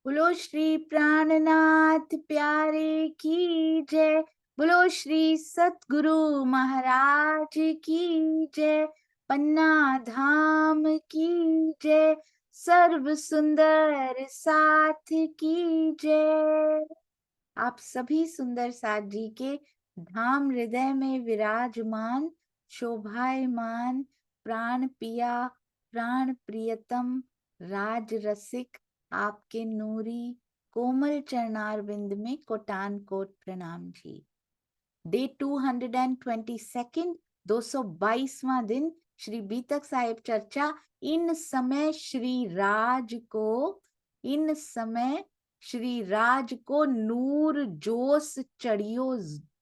बोलो श्री प्राणनाथ प्यारे की जय। बोलो श्री सतगुरु महाराज की जय। पन्ना धाम की जय। सर्व सुंदर साथ की जय। आप सभी सुंदर साथ जी के धाम हृदय में विराजमान शोभायमान प्राण पिया प्राण प्रियतम राज रसिक आपके नूरी कोमल चरणारविंद में कोटान कोट प्रणाम जी। डे 222 222वां दिन श्री बीतक साहिब चर्चा। इन समय श्री राज को नूर जोश चढ़ियो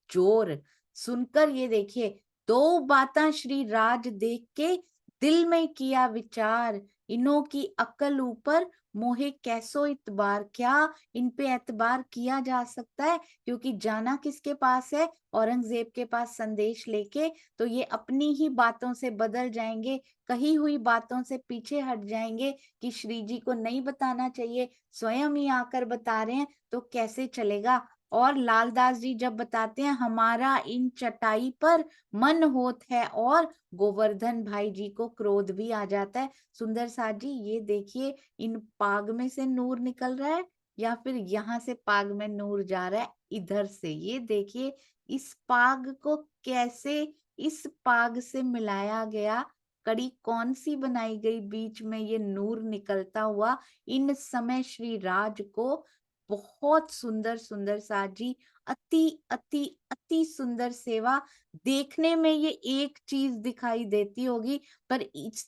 जोर। सुनकर ये देखिए, दो बातें श्री राज देख के दिल में किया विचार। इन्हों की अकल ऊपर मोहे कैसो इतबार। क्या इन पे एतबार किया जा सकता है? क्योंकि जाना किसके पास है? औरंगजेब के पास संदेश लेके। तो ये अपनी ही बातों से बदल जाएंगे, कही हुई बातों से पीछे हट जाएंगे कि श्री जी को नहीं बताना चाहिए, स्वयं ही आकर बता रहे हैं, तो कैसे चलेगा। और लालदास जी जब बताते हैं हमारा इन चटाई पर मन होत है, और गोवर्धन भाई जी को क्रोध भी आ जाता है। सुंदर साथ जी ये देखिए, इन पाग में से नूर निकल रहा है या फिर यहाँ से पाग में नूर जा रहा है इधर से। ये देखिए इस पाग को कैसे इस पाग से मिलाया गया, कड़ी कौन सी बनाई गई, बीच में ये नूर निकलता हुआ। इन समय श्री राज को बहुत सुंदर सुंदर साथ जी, अति अति अति सुंदर सेवा। देखने में ये एक चीज दिखाई देती होगी, पर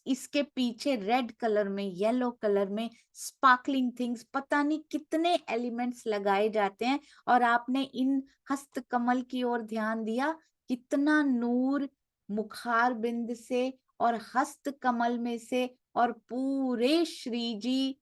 इसके पीछे रेड कलर में, येलो कलर में स्पार्कलिंग थिंग्स, पता नहीं कितने एलिमेंट्स लगाए जाते हैं। और आपने इन हस्त कमल की ओर ध्यान दिया, कितना नूर मुखार बिंद से और हस्त कमल में से और पूरे श्री जी,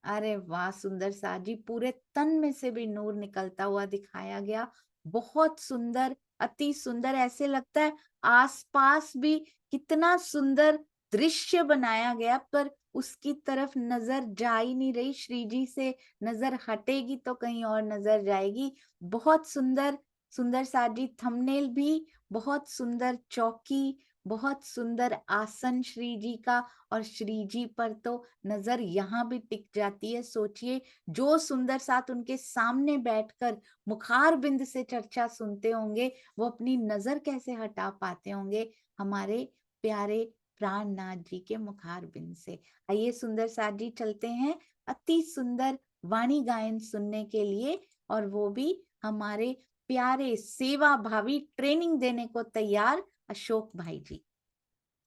अरे वाह सुंदर साथ जी, पूरे तन में से भी नूर निकलता हुआ दिखाया गया। बहुत सुंदर, अति सुंदर। ऐसे लगता है आसपास भी कितना सुंदर दृश्य बनाया गया, पर उसकी तरफ नजर जा ही नहीं रही। श्री जी से नजर हटेगी तो कहीं और नजर जाएगी। बहुत सुंदर सुंदर साथ जी। थंबनेल भी बहुत सुंदर, चौकी बहुत सुंदर, आसन श्री जी का। और श्री जी पर तो नजर यहाँ भी टिक जाती है। सोचिए, जो सुंदर साथ उनके सामने बैठकर मुखार बिंद से चर्चा सुनते होंगे, वो अपनी नजर कैसे हटा पाते होंगे हमारे प्यारे प्राणनाथ जी के मुखार बिंद से। आइए सुंदर साथ जी चलते हैं अति सुंदर वाणी गायन सुनने के लिए, और वो भी हमारे प्यारे सेवा भावी ट्रेनिंग देने को तैयार अशोक भाई जी।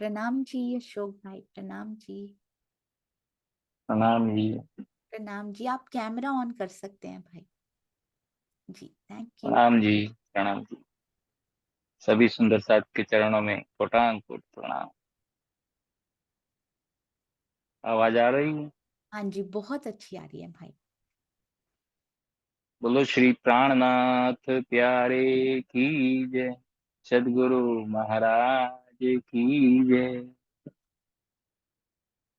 प्रणाम जी अशोक भाई, प्रणाम जी। प्रणाम जी। प्रणाम जी। आप कैमरा ऑन कर सकते हैं भाई जी, थैंक यू। प्रणाम जी। प्रणाम जी। सभी सुंदर साथ के चरणों में कोटांग कोट प्रणाम। आवाज आ रही है? हाँ जी, बहुत अच्छी आ रही है भाई। बोलो श्री प्राणनाथ प्यारे की जय। सदगुरु महाराज की जय।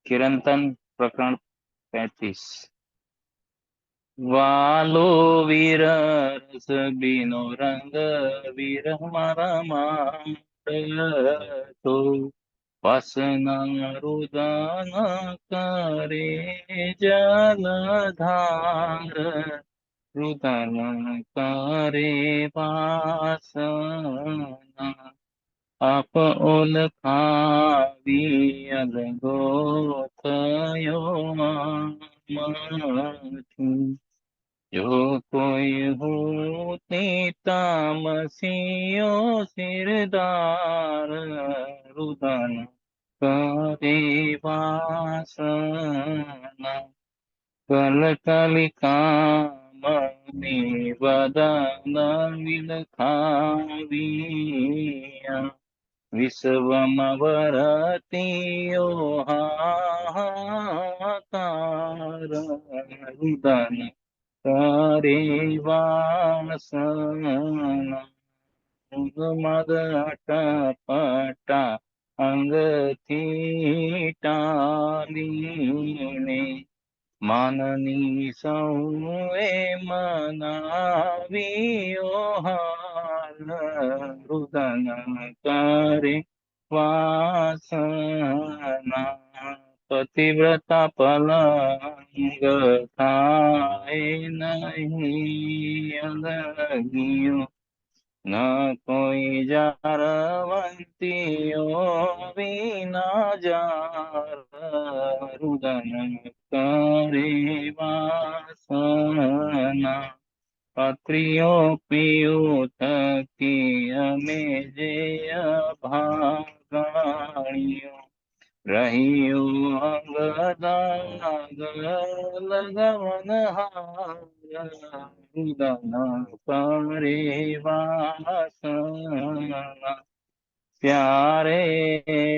कीर्तन प्रकरण 35। वालो वीर रस बिनो रंग, वीर हमारा मान तो वासना रुदन करे जलधार, रुदन करे वासना। आप ओलखावी अलगोथयो मामथी, जो कोई होती तामसियो सिरदार, रुदन करे वासना। कल कलिकामणि वदन विलखाविया, विश्वमवरतियो हाहाकार, रुदन करे वासना। मद अटपटा अंग थी टालीने, माननी सौए मनावियो हाल, रुदन करे वासना। पतिव्रता पलंग थाए नहीं अलगियो, न कोई जारवंतियो बिना जार, रुदन करे वासना। पात्रियों पीयूथ की हमें जेय भागाणियों, रहियो अंगदाग लगवन हार, रुदन करे वासना। प्यारे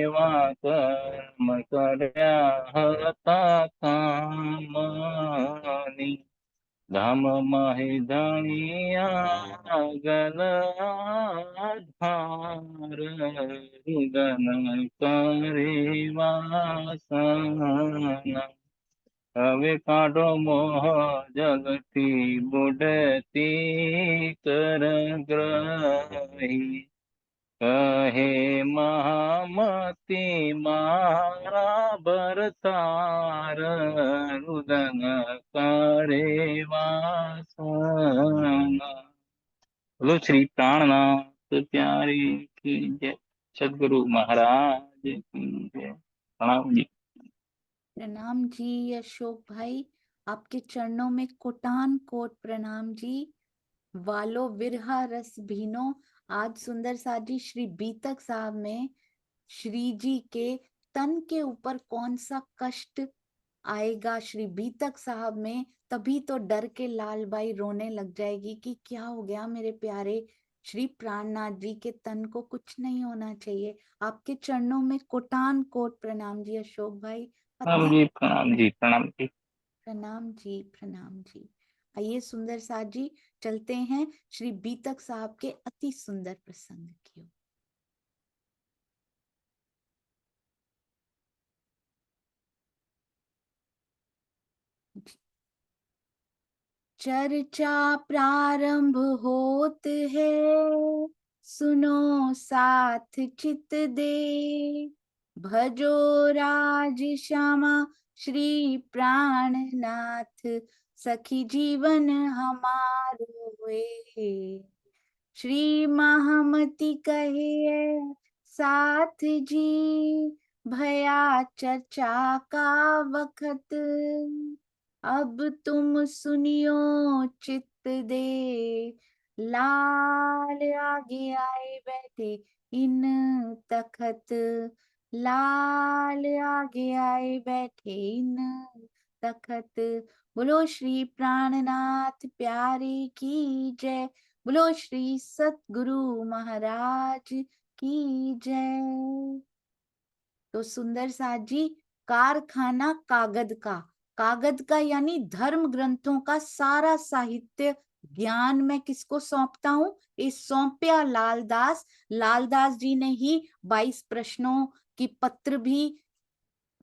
वा कर्म कर्या हता कामनी, धाम माहि धनिया गल आधार, रुदन करे वासना। હવે કાઢો મોહ જગતી બુડતી કર ગ્રહી, કહે મહામતી મારા ભરતાર, રુદન કરે વાસના। बोलो श्री प्राणनाथ प्यारे की जय, सदगुरु महाराज की जय। प्रणाम जी। प्रणाम जी अशोक भाई, आपके चरणों में कोटान कोट प्रणाम जी। वालो विरहा रस भीनो। आज सुंदर साथ जी श्री बीतक साहब में श्री जी के तन के ऊपर कौन सा कष्ट आएगा श्री बीतक साहब में, तभी तो डर के लाल बाई रोने लग जाएगी कि क्या हो गया मेरे प्यारे श्री प्राणनाथ जी के तन को कुछ नहीं होना चाहिए। आपके चरणों में कोटान कोट प्रणाम जी अशोक भाई। प्रणाम अति जी, प्रणाम जी, प्रणाम जी। प्रणाम जी, प्रणाम जी। आइए सुंदर साथ जी चलते हैं श्री बीतक साहब के अति सुंदर प्रसंग की ओर। चर्चा प्रारंभ होत है, सुनो साथ चित दे, भजो राज श्यामा श्री प्राणनाथ, सखी जीवन हमारो हुए। श्री महामती कहे साथ जी, भया चर्चा का वक्त, अब तुम सुनियो चित्त दे, लाल आगे आए बैठे इन तखत, लाल आगे आए बैठे इन तखत। बोलो श्री प्राणनाथ प्यारे की जय, बोलो श्री सतगुरु महाराज की जय। तो सुंदर साथ जी, कारखाना कागद का यानी धर्म ग्रंथों का सारा साहित्य ज्ञान मैं किसको सौंपता हूँ? इस सौंपया लालदास जी ने ही 22 प्रश्नों की पत्र भी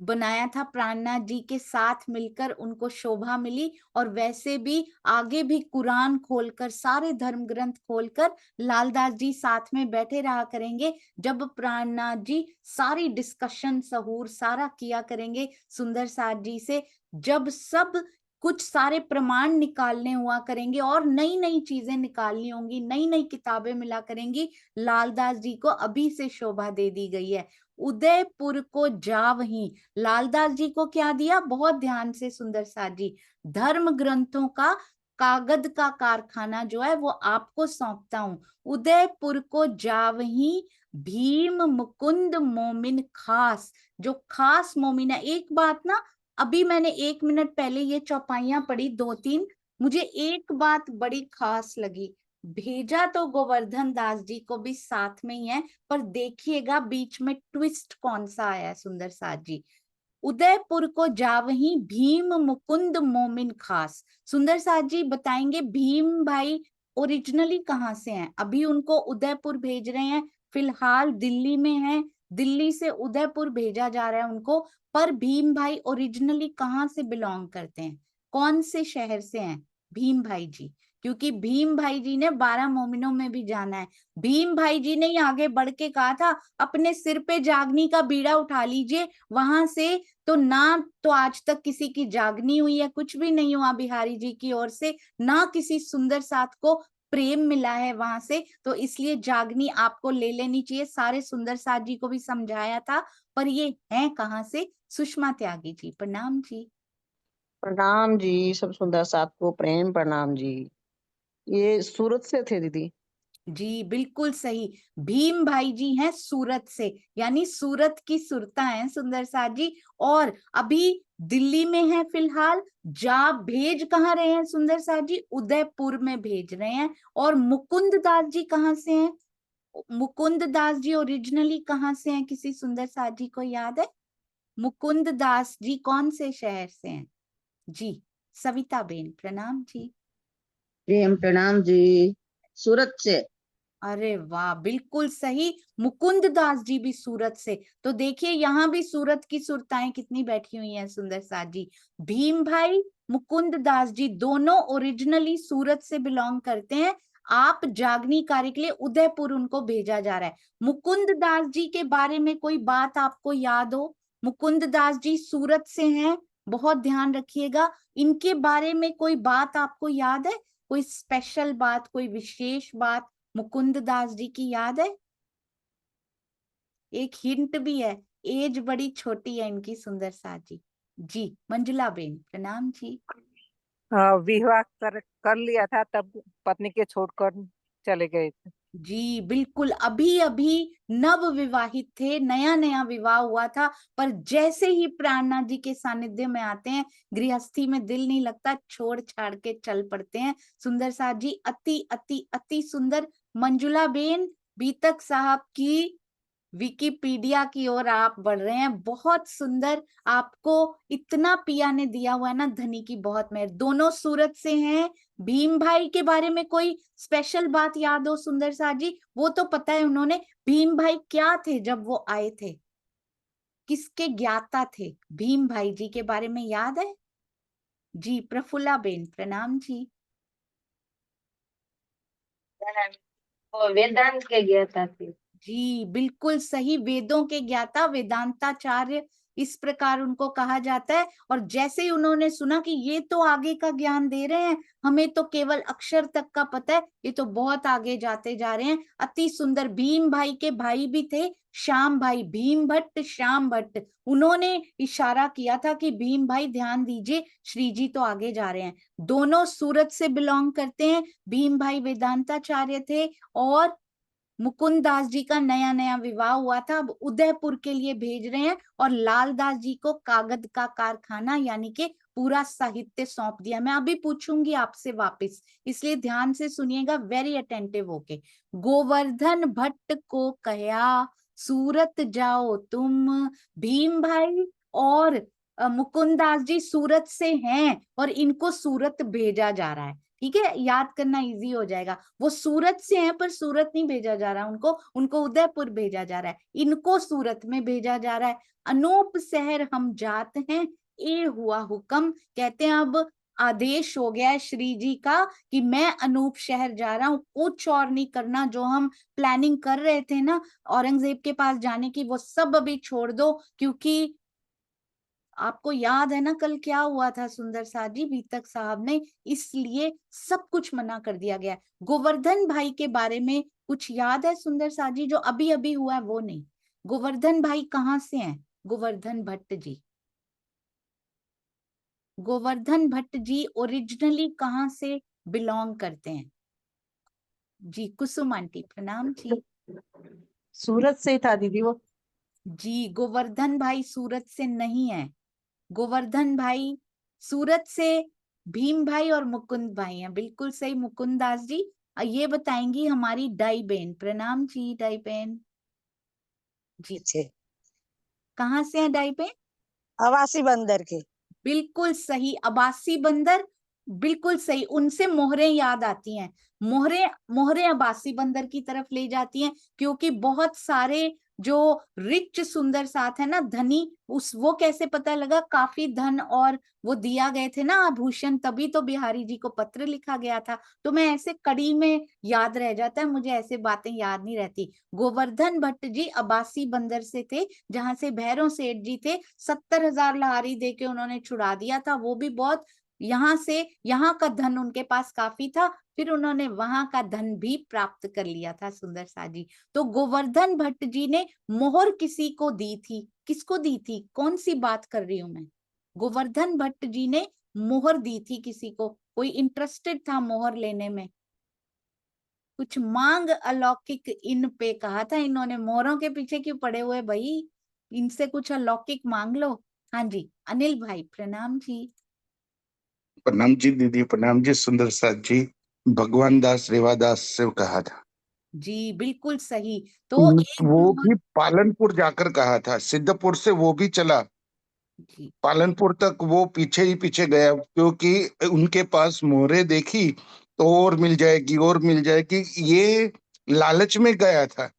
बनाया था प्राणनाथ जी के साथ मिलकर, उनको शोभा मिली। और वैसे भी आगे भी कुरान खोलकर सारे धर्म ग्रंथ खोलकर लालदास जी साथ में बैठे रहा करेंगे, जब प्राणनाथ जी सारी डिस्कशन सहूर सारा किया करेंगे सुंदर साथ जी से, जब सब कुछ सारे प्रमाण निकालने हुआ करेंगे और नई नई चीजें निकालनी होंगी, नई नई किताबें मिला करेंगी। लालदास जी को अभी से शोभा दे दी गई है। उदयपुर को जावहीं, लालदास जी को क्या दिया? बहुत ध्यान से सुंदर साथ जी, धर्म ग्रंथों का कागज का कारखाना जो है वो आपको सौंपता हूं। उदयपुर को जावहीं भीम मुकुंद मोमिन खास, जो खास मोमिन है। एक बात ना, अभी मैंने 1 मिनट पहले ये चौपाइयां पढ़ी 2-3, मुझे एक बात बड़ी खास लगी। भेजा तो गोवर्धन दास जी को भी साथ में ही है, पर देखिएगा बीच में ट्विस्ट कौन सा आया है सुंदर साथ जी। उदयपुर को जावहीं भीम मुकुंद मोमिन खास। सुंदर साथ जी बताएंगे भीम भाई ओरिजिनली कहाँ से हैं? अभी उनको उदयपुर भेज रहे हैं, फिलहाल दिल्ली में हैं, दिल्ली से उदयपुर भेजा जा रहा है उनको, पर भीम भाई ओरिजिनली कहाँ से बिलोंग करते हैं, कौन से शहर से हैं भीम भाई जी? क्योंकि भीम भाई जी ने 12 मोमिनों में भी जाना है। भीम भाई जी ने ही आगे बढ़ के कहा था अपने सिर पे जागनी का बीड़ा उठा लीजिए, वहां से तो ना तो आज तक किसी की जागनी हुई है, कुछ भी नहीं हुआ बिहारी जी की ओर से, ना किसी सुंदर साथ को प्रेम मिला है वहां से, तो इसलिए जागनी आपको ले लेनी चाहिए। सारे सुंदर साथ जी को भी समझाया था, पर ये हैं कहाँ से? सुषमा त्यागी जी, प्रणाम जी। प्रणाम जी, सब सुंदर साथ को प्रेम प्रणाम जी। ये सूरत से थे दीदी? जी बिल्कुल सही, भीम भाई जी हैं सूरत से, यानी सूरत की सुरता हैं सुंदर साथ जी। और अभी दिल्ली में है फिलहाल, जा भेज कहाँ रहे हैं सुंदर साथ जी? उदयपुर में भेज रहे हैं। और मुकुंद दास जी कहाँ से हैं? मुकुंद दास जी ओरिजिनली कहाँ से हैं, किसी सुंदर साथ जी को याद है? मुकुंद दास जी कौन से शहर से हैं जी? सविता बेन, प्रणाम जी। प्रेम प्रणाम जी, सूरत से। अरे वाह, बिल्कुल सही, मुकुंद दास जी भी सूरत से। तो देखिए यहाँ भी सूरत की सुरताएं कितनी बैठी हुई हैं सुंदर साथ जी। भीम भाई, मुकुंद दास जी दोनों ओरिजिनली सूरत से बिलोंग करते हैं। आप जागनी कार्य के लिए उदयपुर उनको भेजा जा रहा है। मुकुंद दास जी के बारे में कोई बात आपको याद हो? मुकुंद दास जी सूरत से हैं, बहुत ध्यान रखिएगा। इनके बारे में कोई बात आपको याद है, कोई स्पेशल बात, कोई विशेष बात मुकुंद दास जी की याद है? एक हिंट भी है, एज बड़ी छोटी है इनकी सुंदर साथ जी। जी मंजुला बेन, प्रणाम जी। विवाह कर लिया था, तब पत्नी के छोड़कर चले गए थे। जी बिल्कुल, अभी अभी नव विवाहित थे, नया नया विवाह हुआ था, पर जैसे ही प्राणनाथ जी के सानिध्य में आते हैं, गृहस्थी में दिल नहीं लगता, छोड़ छाड़ के चल पड़ते हैं सुंदर साथ जी। अति अति अति सुंदर। मंजुला बेन, बीतक साहब की विकिपीडिया की ओर आप बढ़ रहे हैं, बहुत सुंदर। आपको इतना पिया ने दिया हुआ है ना, धनी की बहुत मेहर। दोनों सूरत से हैं। भीम भाई के बारे में कोई स्पेशल बात याद हो सुंदर साथ जी? वो तो पता है उन्होंने, भीम भाई क्या थे जब वो आए थे, किसके ज्ञाता थे? भीम भाई जी के बारे में याद है जी? प्रफुल्ला बेन, प्रणाम जी। वो वेदांत के ज्ञाता थे। जी बिल्कुल सही, वेदों के ज्ञाता, वेदांताचार्य, इस प्रकार उनको कहा जाता है। और जैसे ही उन्होंने सुना कि ये तो आगे का ज्ञान दे रहे हैं, हमें तो केवल अक्षर तक का पता है, ये तो बहुत आगे जाते जा रहे हैं। अति सुंदर। भीम भाई के भाई भी थे श्याम भाई, भीम भट्ट श्याम भट्ट। उन्होंने इशारा किया था कि भीम भाई ध्यान दीजिए, श्री जी तो आगे जा रहे हैं। दोनों सूरत से बिलोंग करते हैं। भीम भाई वेदांताचार्य थे, और मुकुंद दास जी का नया नया विवाह हुआ था, अब उदयपुर के लिए भेज रहे हैं। और लाल दास जी को कागज का कारखाना यानी कि पूरा साहित्य सौंप दिया। मैं अभी पूछूंगी आपसे वापस, इसलिए ध्यान से सुनिएगा, वेरी अटेंटिव होके। गोवर्धन भट्ट को कहा सूरत जाओ तुम, भीम भाई और मुकुंद दास जी सूरत से हैं, और इनको सूरत भेजा जा रहा है। ठीक है, याद करना इजी हो जाएगा। वो सूरत से हैं, पर सूरत नहीं भेजा जा रहा उनको, उनको उदयपुर भेजा जा रहा है, इनको सूरत में भेजा जा रहा है। अनूप शहर हम जात हैं, ए हुआ हुक्म। कहते हैं अब आदेश हो गया है श्री जी का कि मैं अनूप शहर जा रहा हूँ, कुछ और नहीं करना। जो हम प्लानिंग कर रहे थे ना औरंगजेब के पास जाने की, वो सब अभी छोड़ दो, क्योंकि आपको याद है ना कल क्या हुआ था सुंदर साथ जी, बीतक साहब ने, इसलिए सब कुछ मना कर दिया गया। गोवर्धन भाई के बारे में कुछ याद है सुंदर साथ जी? जो अभी अभी हुआ है वो नहीं। गोवर्धन भाई कहाँ से हैं? गोवर्धन भट्ट जी, गोवर्धन भट्ट जी ओरिजिनली कहाँ से बिलोंग करते हैं जी? कुसुम आंटी, प्रणाम जी। सूरत से ही था दीदी वो। जी गोवर्धन भाई सूरत से नहीं है। गोवर्धन भाई सूरत से भीम भाई और मुकुंद भाई हैं, बिल्कुल सही मुकुंद दास जी। ये बताएंगी हमारी डाई बहन, प्रणाम जी डाई बहन जी। थे कहाँ से हैं डाई बहन? अवासी बंदर के। बिल्कुल सही, अबासी बंदर, बिल्कुल सही। उनसे मोहरें याद आती हैं, मोहरें मोहरें अबासी बंदर की तरफ ले जाती हैं, क्योंकि बहुत सारे जो रिच सुंदर साथ है ना, धनी, उस वो कैसे पता लगा? काफी धन और वो दिया गए थे ना आभूषण, तभी तो बिहारी जी को पत्र लिखा गया था। तो मैं ऐसे कड़ी में याद रह जाता है, मुझे ऐसे बातें याद नहीं रहती। गोवर्धन भट्ट जी अबासी बंदर से थे, जहां से भैरव सेठ जी थे, 70,000 लहारी दे के उन्होंने छुड़ा दिया था। वो भी बहुत, यहाँ से यहाँ का धन उनके पास काफी था, फिर उन्होंने वहां का धन भी प्राप्त कर लिया था सुंदर सा जी। तो गोवर्धन भट्ट जी ने मोहर किसी को दी थी, किसको दी थी? कौन सी बात कर रही हूं मैं? गोवर्धन भट्ट जी ने मोहर दी थी किसी को, कोई इंटरेस्टेड था मोहर लेने में, कुछ मांग अलौकिक इन पे कहा था इन्होंने। मोहरों के पीछे क्यों पड़े हुए भाई, इनसे कुछ अलौकिक मांग लो। हाँ जी अनिल भाई, प्रणाम जी। प्रणाम जी दीदी, प्रणाम जी सुंदर साथ जी। भगवान दास रेवादास से कहा था। जी बिल्कुल सही। तो एक वो मोहर, भी पालनपुर जाकर कहा था, सिद्धपुर से वो भी चला, जी पालनपुर तक वो पीछे ही पीछे गया, क्योंकि उनके पास मोहरे देखी तो और मिल जाएगी और मिल जाएगी, ये लालच में गया था,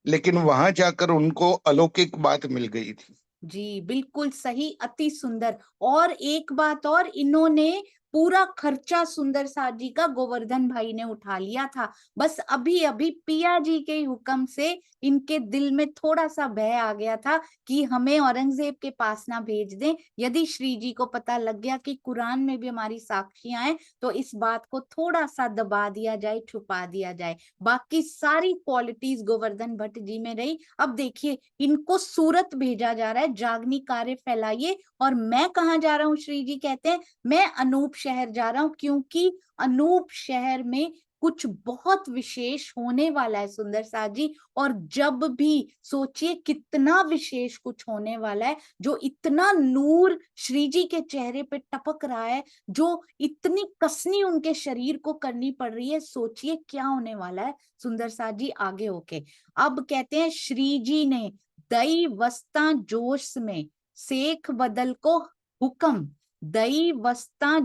लेकिन वहां जाकर उनको अलौकिक बात मिल गई थी। जी बिल्कुल सही, अति सुंदर। और एक बात और, इन्होंने पूरा खर्चा सुंदर साथ जी का गोवर्धन भाई ने उठा लिया था। बस अभी अभी पिया जी के हुक्म से इनके दिल में थोड़ा सा भय आ गया था कि हमें औरंगजेब के पास ना भेज दें। यदि श्री जी को पता लग गया कि कुरान में भी हमारी साक्षियां हैं, तो इस बात को थोड़ा सा दबा दिया जाए, छुपा दिया जाए। बाकी सारी क्वालिटीज गोवर्धन भट्ट जी में रही। अब देखिए, इनको सूरत भेजा जा रहा है, जागनी कार्य फैलाइए। और मैं कहाँ जा रहा हूँ? श्री जी कहते हैं मैं अनूप शहर जा रहा हूँ, क्योंकि अनूप शहर में कुछ बहुत विशेष होने वाला है सुंदर साथ जी। और जब भी सोचिए कितना विशेष कुछ होने वाला है, जो इतना नूर श्री जी के चेहरे पे टपक रहा है, जो इतनी कसनी उनके शरीर को करनी पड़ रही है, सोचिए क्या होने वाला है सुंदर साथ जी आगे होके। अब कहते हैं श्री जी ने दई वस्ता जोश में शेख बदल को हुक्म, दई वस्ता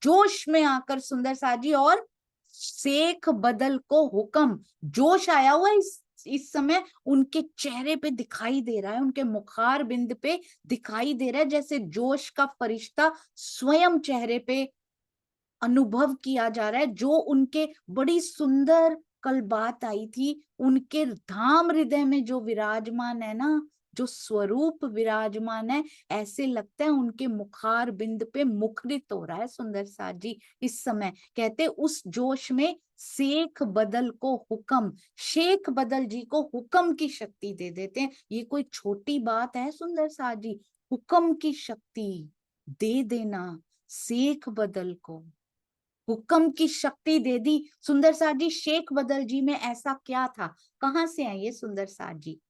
जोश में आकर सुंदर साथ जी, और शेख बदल को हुक्म, जोश आया हुआ है इस समय उनके चेहरे पे दिखाई दे रहा है, उनके मुखार बिंद पे दिखाई दे रहा है, जैसे जोश का फरिश्ता स्वयं चेहरे पे अनुभव किया जा रहा है। जो उनके बड़ी सुंदर कल बात आई थी, उनके धाम हृदय में जो विराजमान है ना, जो स्वरूप विराजमान है, ऐसे लगता है उनके मुखार बिंद पे मुखरित हो रहा है सुंदर साथ जी इस समय। कहते उस जोश में शेख बदल को हुक्म, शेख बदल जी को हुक्म की शक्ति दे देते हैं। ये कोई छोटी बात है सुंदर साथ जी? हुक्म की शक्ति दे देना शेख बदल को, हुक्म की शक्ति दे दी सुंदर साथ जी। शेख बदल जी में ऐसा क्या था? कहां से है ये सुंदर साथ जी?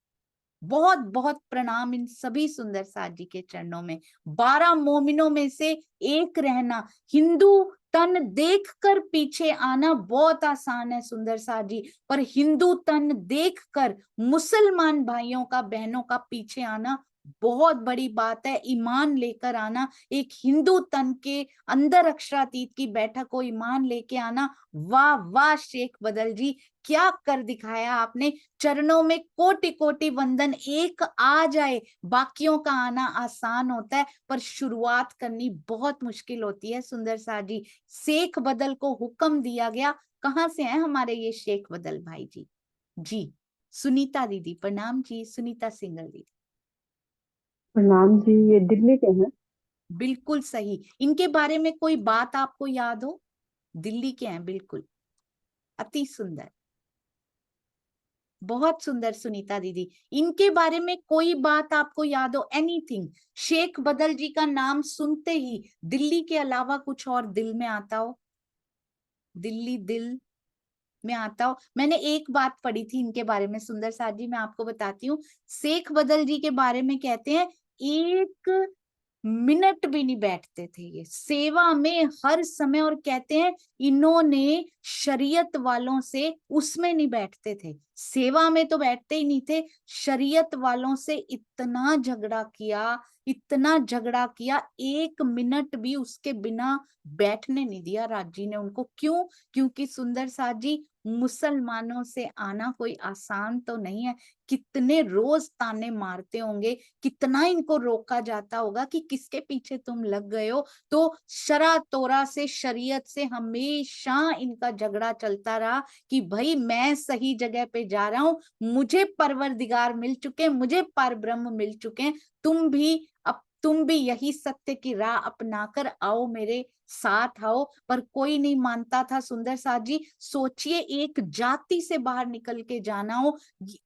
बहुत बहुत प्रणाम इन सभी सुंदर साथ जी के चरणों में। 12 मोमिनों में से एक रहना, हिंदू तन देखकर पीछे आना बहुत आसान है सुंदर साथ जी, पर हिंदू तन देखकर मुसलमान भाइयों का, बहनों का पीछे आना बहुत बड़ी बात है। ईमान लेकर आना, एक हिंदू तन के अंदर अक्षरातीत की बैठक को ईमान लेके आना। वाह वाह शेख बदल जी, क्या कर दिखाया आपने। चरणों में कोटि कोटि वंदन। एक आ जाए, बाकियों का आना आसान होता है, पर शुरुआत करनी बहुत मुश्किल होती है सुंदर साथ जी। शेख बदल को हुक्म दिया गया। कहाँ से हैं हमारे ये शेख बदल भाई जी? जी सुनीता दीदी, प्रणाम जी। सुनीता सिंगल दीदी, प्रणाम जी। ये दिल्ली के हैं। बिल्कुल सही। इनके बारे में कोई बात आपको याद हो? दिल्ली के हैं, बिल्कुल, अति सुंदर, बहुत सुंदर सुनीता दीदी। इनके बारे में कोई बात आपको याद हो? एनीथिंग? शेख बदल जी का नाम सुनते ही दिल्ली के अलावा कुछ और दिल में आता हो? दिल्ली दिल में आता हो? मैंने एक बात पढ़ी थी इनके बारे में सुंदर साथ जी, मैं आपको बताती हूँ। शेख बदल जी के बारे में कहते हैं एक मिनट भी नहीं बैठते थे ये, सेवा में हर समय। और कहते हैं इन्होंने शरीयत वालों से, उसमें नहीं बैठते थे, सेवा में तो बैठते ही नहीं थे, शरीयत वालों से इतना झगड़ा किया, इतना झगड़ा किया, एक मिनट भी उसके बिना बैठने नहीं दिया राज जी ने उनको। क्यों? क्योंकि सुंदर साथ जी मुसलमानों से आना कोई आसान तो नहीं है। कितने रोज ताने मारते होंगे, कितना इनको रोका जाता होगा कि किसके पीछे तुम लग गए हो। तो शरा तोरा से, शरीयत से हमेशा इनका झगड़ा चलता रहा कि भाई मैं सही जगह पे जा रहा हूं, मुझे परवरदिगार मिल चुके, मुझे परब्रह्म मिल चुके, तुम भी यही सत्य की राह अपनाकर आओ, मेरे साथ आओ। पर कोई नहीं मानता था सुंदर साथ जी। सोचिए, एक जाति से बाहर निकल के जाना हो,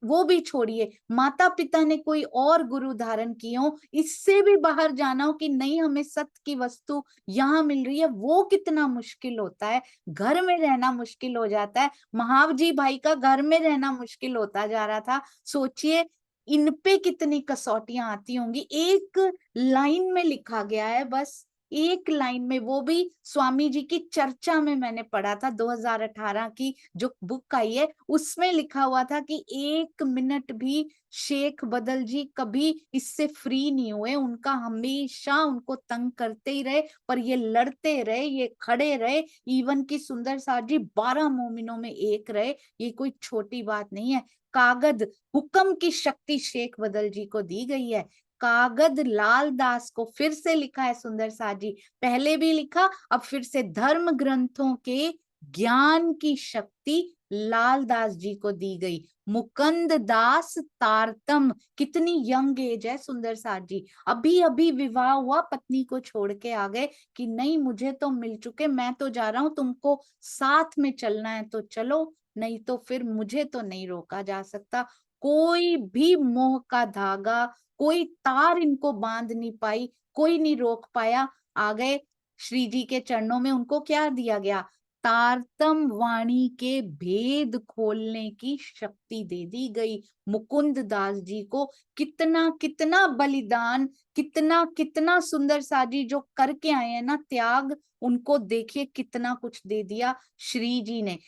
वो भी छोड़िए, माता पिता ने कोई और गुरु धारण किए हो, इससे भी बाहर जाना हो कि नहीं हमें सत्य की वस्तु यहाँ मिल रही है, वो कितना मुश्किल होता है। घर में रहना मुश्किल हो जाता है। महावजी भाई का घर में रहना मुश्किल होता जा रहा था। सोचिए इन पे कितनी कसौटियां आती होंगी। एक लाइन में लिखा गया है, बस एक लाइन में, वो भी स्वामी जी की चर्चा में मैंने पढ़ा था, 2018 की जो बुक आई है उसमें लिखा हुआ था कि 1 मिनट भी शेख बदल जी कभी इससे फ्री नहीं हुए। उनका हमेशा उनको तंग करते ही रहे, पर ये लड़ते रहे, ये खड़े रहे। इवन की सुंदर साथ जी 12 मोमिनों में एक रहे, ये कोई छोटी बात नहीं है। कागद हुक्म की शक्ति शेख बदल जी को दी गई है। कागद लाल दास को फिर से लिखा है सुंदर साथ जी, पहले भी लिखा, अब फिर से धर्म ग्रंथों के ज्ञान की शक्ति लाल दास जी को दी गई। मुकुंद दास तारतम, कितनी यंग एज है सुंदर साथ जी, अभी अभी विवाह हुआ, पत्नी को छोड़ के आ गए कि नहीं मुझे तो मिल चुके, मैं तो जा रहा हूं, तुमको साथ में चलना है तो चलो, नहीं तो फिर मुझे तो नहीं रोका जा सकता। कोई भी मोह का धागा, कोई तार इनको बांध नहीं पाई, कोई नहीं रोक पाया। आ गए श्री जी के चरणों में, उनको क्या दिया गया? तारतम वाणी के भेद खोलने की शक्ति दे दी गई। मुकुंद दास जी को कितना कितना बलिदान, कितना कितना सुंदर साजी जो करके आए हैं ना त्याग, उनको देखिए कितना कुछ दे दिया श्री जी ने।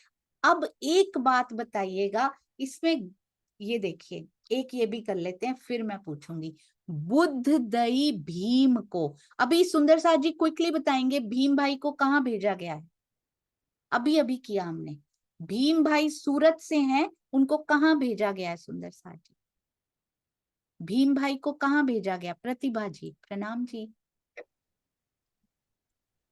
अब एक बात बताइएगा इसमें, ये देखिए एक ये भी कर लेते हैं फिर मैं पूछूंगी। बुद्ध दई भीम को, अभी सुंदर साथ जी क्विकली बताएंगे भीम भाई को कहाँ भेजा गया है? अभी अभी किया हमने, भीम भाई सूरत से हैं, उनको कहाँ भेजा गया है सुंदर साथ जी? भीम भाई को कहाँ भेजा गया? प्रतिभा जी, प्रणाम जी,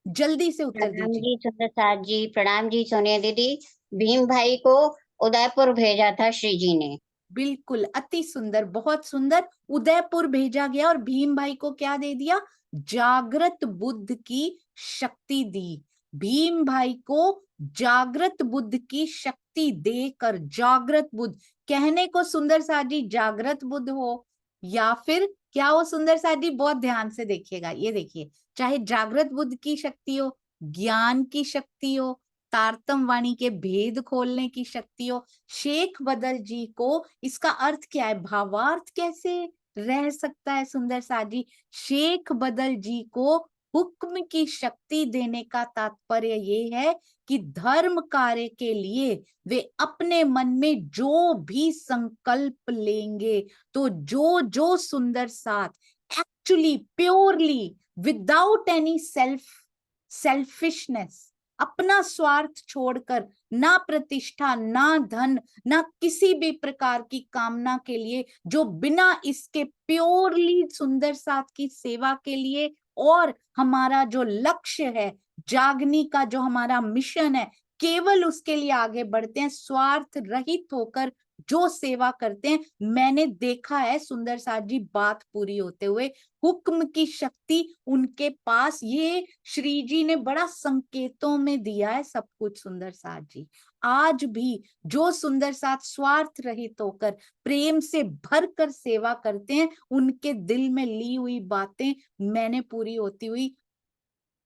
जल्दी से उत्तर प्रणाम दीजिए। जी सुंदर साथ जी, प्रणाम जी सोनिया दीदी। भीम भाई को उदयपुर भेजा था श्री जी ने। बिल्कुल, अति सुंदर, बहुत सुंदर, उदयपुर भेजा गया और भीम भाई को क्या दे दिया? जागृत बुद्ध की शक्ति दी। भीम भाई को जागृत बुद्ध की शक्ति देकर, जागृत बुद्ध कहने को सुंदर साथ जी जागृत बुद्ध हो या फिर क्या हो सुंदर साथ जी, बहुत ध्यान से देखिएगा, ये देखिए, चाहे जागृत बुद्ध की शक्ति हो, ज्ञान की शक्ति हो, तारतम वाणी के भेद खोलने की शक्ति हो, शेख बदल जी को इसका अर्थ क्या है, भावार्थ कैसे रह सकता है सुंदर साथ जी? शेख बदल जी को हुक्म की शक्ति देने का तात्पर्य ये है कि धर्म कार्य के लिए वे अपने मन में जो भी संकल्प लेंगे, तो जो जो सुंदर साथ actually purely without any selfishness, अपना स्वार्थ छोड़कर, ना प्रतिष्ठा, ना धन, ना किसी भी प्रकार की कामना के लिए, जो बिना इसके प्योरली सुंदर साथ की सेवा के लिए और हमारा जो लक्ष्य है, जागनी का जो हमारा मिशन है, केवल उसके लिए आगे बढ़ते हैं, स्वार्थ रहित होकर जो सेवा करते हैं, मैंने देखा है सुंदर साथ जी बात पूरी होते हुए। हुक्म की शक्ति उनके पास, ये श्री जी ने बड़ा संकेतों में दिया है सब कुछ सुंदर साथ जी। आज भी जो सुंदर साथ स्वार्थ रहित होकर प्रेम से भरकर सेवा करते हैं, उनके दिल में ली हुई बातें मैंने पूरी होती हुई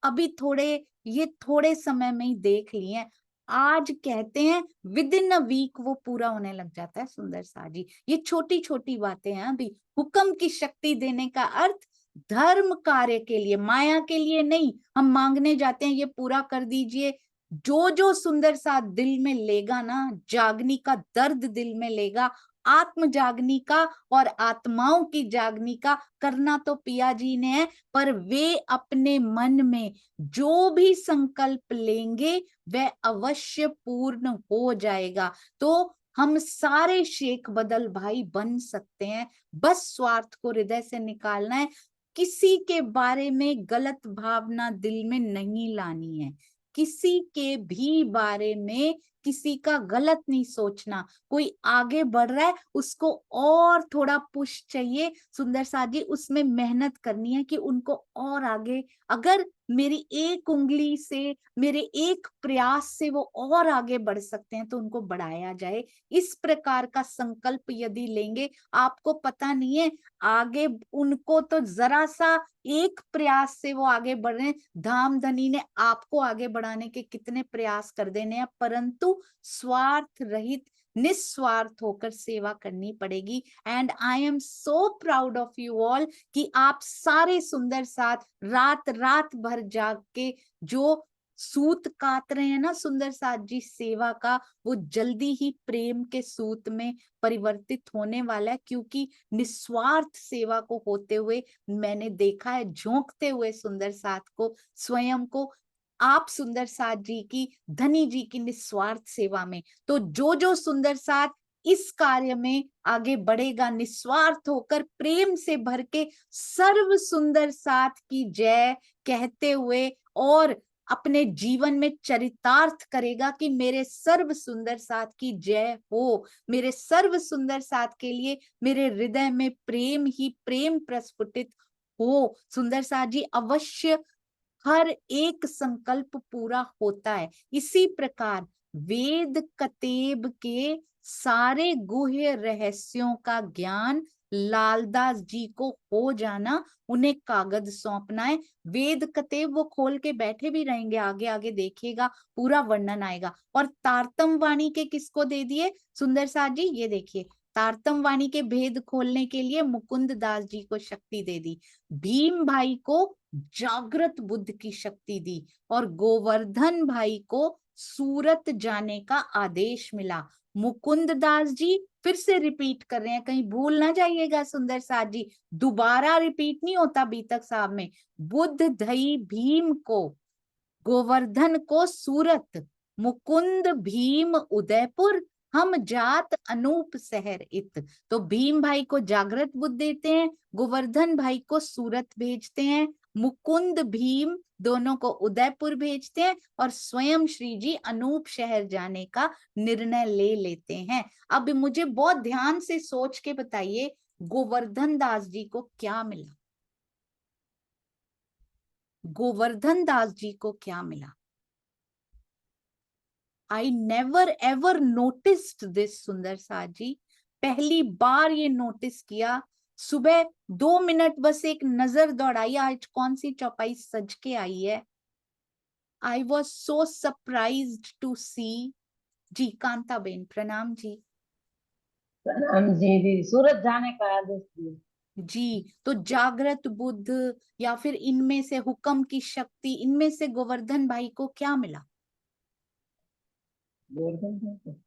अभी थोड़े समय में ही देख लिए हैं। आज कहते हैं विद इन अ वीक वो पूरा होने लग जाता है सुंदर साथ जी। ये छोटी छोटी बातें हैं। अभी हुक्म की शक्ति देने का अर्थ धर्म कार्य के लिए, माया के लिए नहीं। हम मांगने जाते हैं ये पूरा कर दीजिए, जो जो सुंदर साथ दिल में लेगा ना, जागनी का दर्द दिल में लेगा, आत्म जागनी का और आत्माओं की जागनी का करना तो पिया जी ने है, पर वे अपने मन में जो भी संकल्प लेंगे वह अवश्य पूर्ण हो जाएगा। तो हम सारे शेख बदल भाई बन सकते हैं, बस स्वार्थ को हृदय से निकालना है। किसी के बारे में गलत भावना दिल में नहीं लानी है, किसी के भी बारे में किसी का गलत नहीं सोचना। कोई आगे बढ़ रहा है, उसको और थोड़ा पुश चाहिए सुंदर साथ जी, उसमें मेहनत करनी है कि उनको और आगे, अगर मेरी एक उंगली से, मेरे एक प्रयास से वो और आगे बढ़ सकते हैं तो उनको बढ़ाया जाए। इस प्रकार का संकल्प यदि लेंगे, आपको पता नहीं है आगे उनको तो जरा सा एक प्रयास से वो आगे बढ़ रहे हैं, धाम धनी ने आपको आगे बढ़ाने के कितने प्रयास कर देने हैं, परंतु स्वार्थ रहित निस्वार्थ होकर सेवा करनी पड़ेगी। And I am so proud of you all कि आप सारे सुंदर साथ रात रात भर जाग के जो सूत काट रहे हैं ना सुंदर साथ जी सेवा का, वो जल्दी ही प्रेम के सूत में परिवर्तित होने वाला है, क्योंकि निस्वार्थ सेवा को होते हुए मैंने देखा है, झोंकते हुए सुंदर साथ को, स्वयं को, आप सुंदर साथ जी की, धनी जी की निस्वार्थ सेवा में। तो जो जो सुंदर साथ इस कार्य में आगे बढ़ेगा निस्वार्थ होकर प्रेम से भर के, सर्व सुंदर साथ की जय कहते हुए और अपने जीवन में चरितार्थ करेगा कि मेरे सर्व सुंदर साथ की जय हो, मेरे सर्व सुंदर साथ के लिए मेरे हृदय में प्रेम ही प्रेम प्रस्फुटित हो। सुंदर साथ जी अवश्य हर एक संकल्प पूरा होता है। इसी प्रकार वेद कतेब के सारे गुह्य रहस्यों का ज्ञान लालदास जी को हो जाना, उन्हें कागज सौंपना है। वेद कतेब वो खोल के बैठे भी रहेंगे, आगे आगे देखिएगा पूरा वर्णन आएगा। और तारतम वाणी के किसको दे दिए सुंदर साथ जी, ये देखिए तारतम वाणी के भेद खोलने के लिए मुकुंद दास जी को शक्ति दे दी, भीम भाई को जागृत बुद्ध की शक्ति दी, और गोवर्धन भाई को सूरत जाने का आदेश मिला। मुकुंद दास जी फिर से रिपीट कर रहे हैं, कहीं भूल ना जाइएगा सुंदर साथ जी, दोबारा रिपीट नहीं होता बीतक साहब में। बुद्ध धई भीम को, गोवर्धन को सूरत, मुकुंद भीम उदयपुर, हम जात अनूप शहर इत। तो भीम भाई को जागृत बुद्ध देते हैं, गोवर्धन भाई को सूरत भेजते हैं, मुकुंद भीम दोनों को उदयपुर भेजते हैं, और स्वयं श्री जी अनूप शहर जाने का निर्णय ले लेते हैं। अब मुझे बहुत ध्यान से सोच के बताइए, गोवर्धन दास जी को क्या मिला? गोवर्धन दास जी को क्या मिला? I never ever noticed this सुंदर साथ जी, पहली बार ये नोटिस किया। सुबह 2 मिनट बस एक नजर दौड़ाई, आज कौन सी चौपाई सज के आई है। I was so surprised to see. जी कांता बेन प्रणाम जी। प्रणाम जी सूरत जाने का आदेश दिए। जी, तो जागृत बुद्ध या फिर इनमें से हुक्म की शक्ति, इनमें से गोवर्धन भाई को क्या मिला? गोवर्धन भाई को।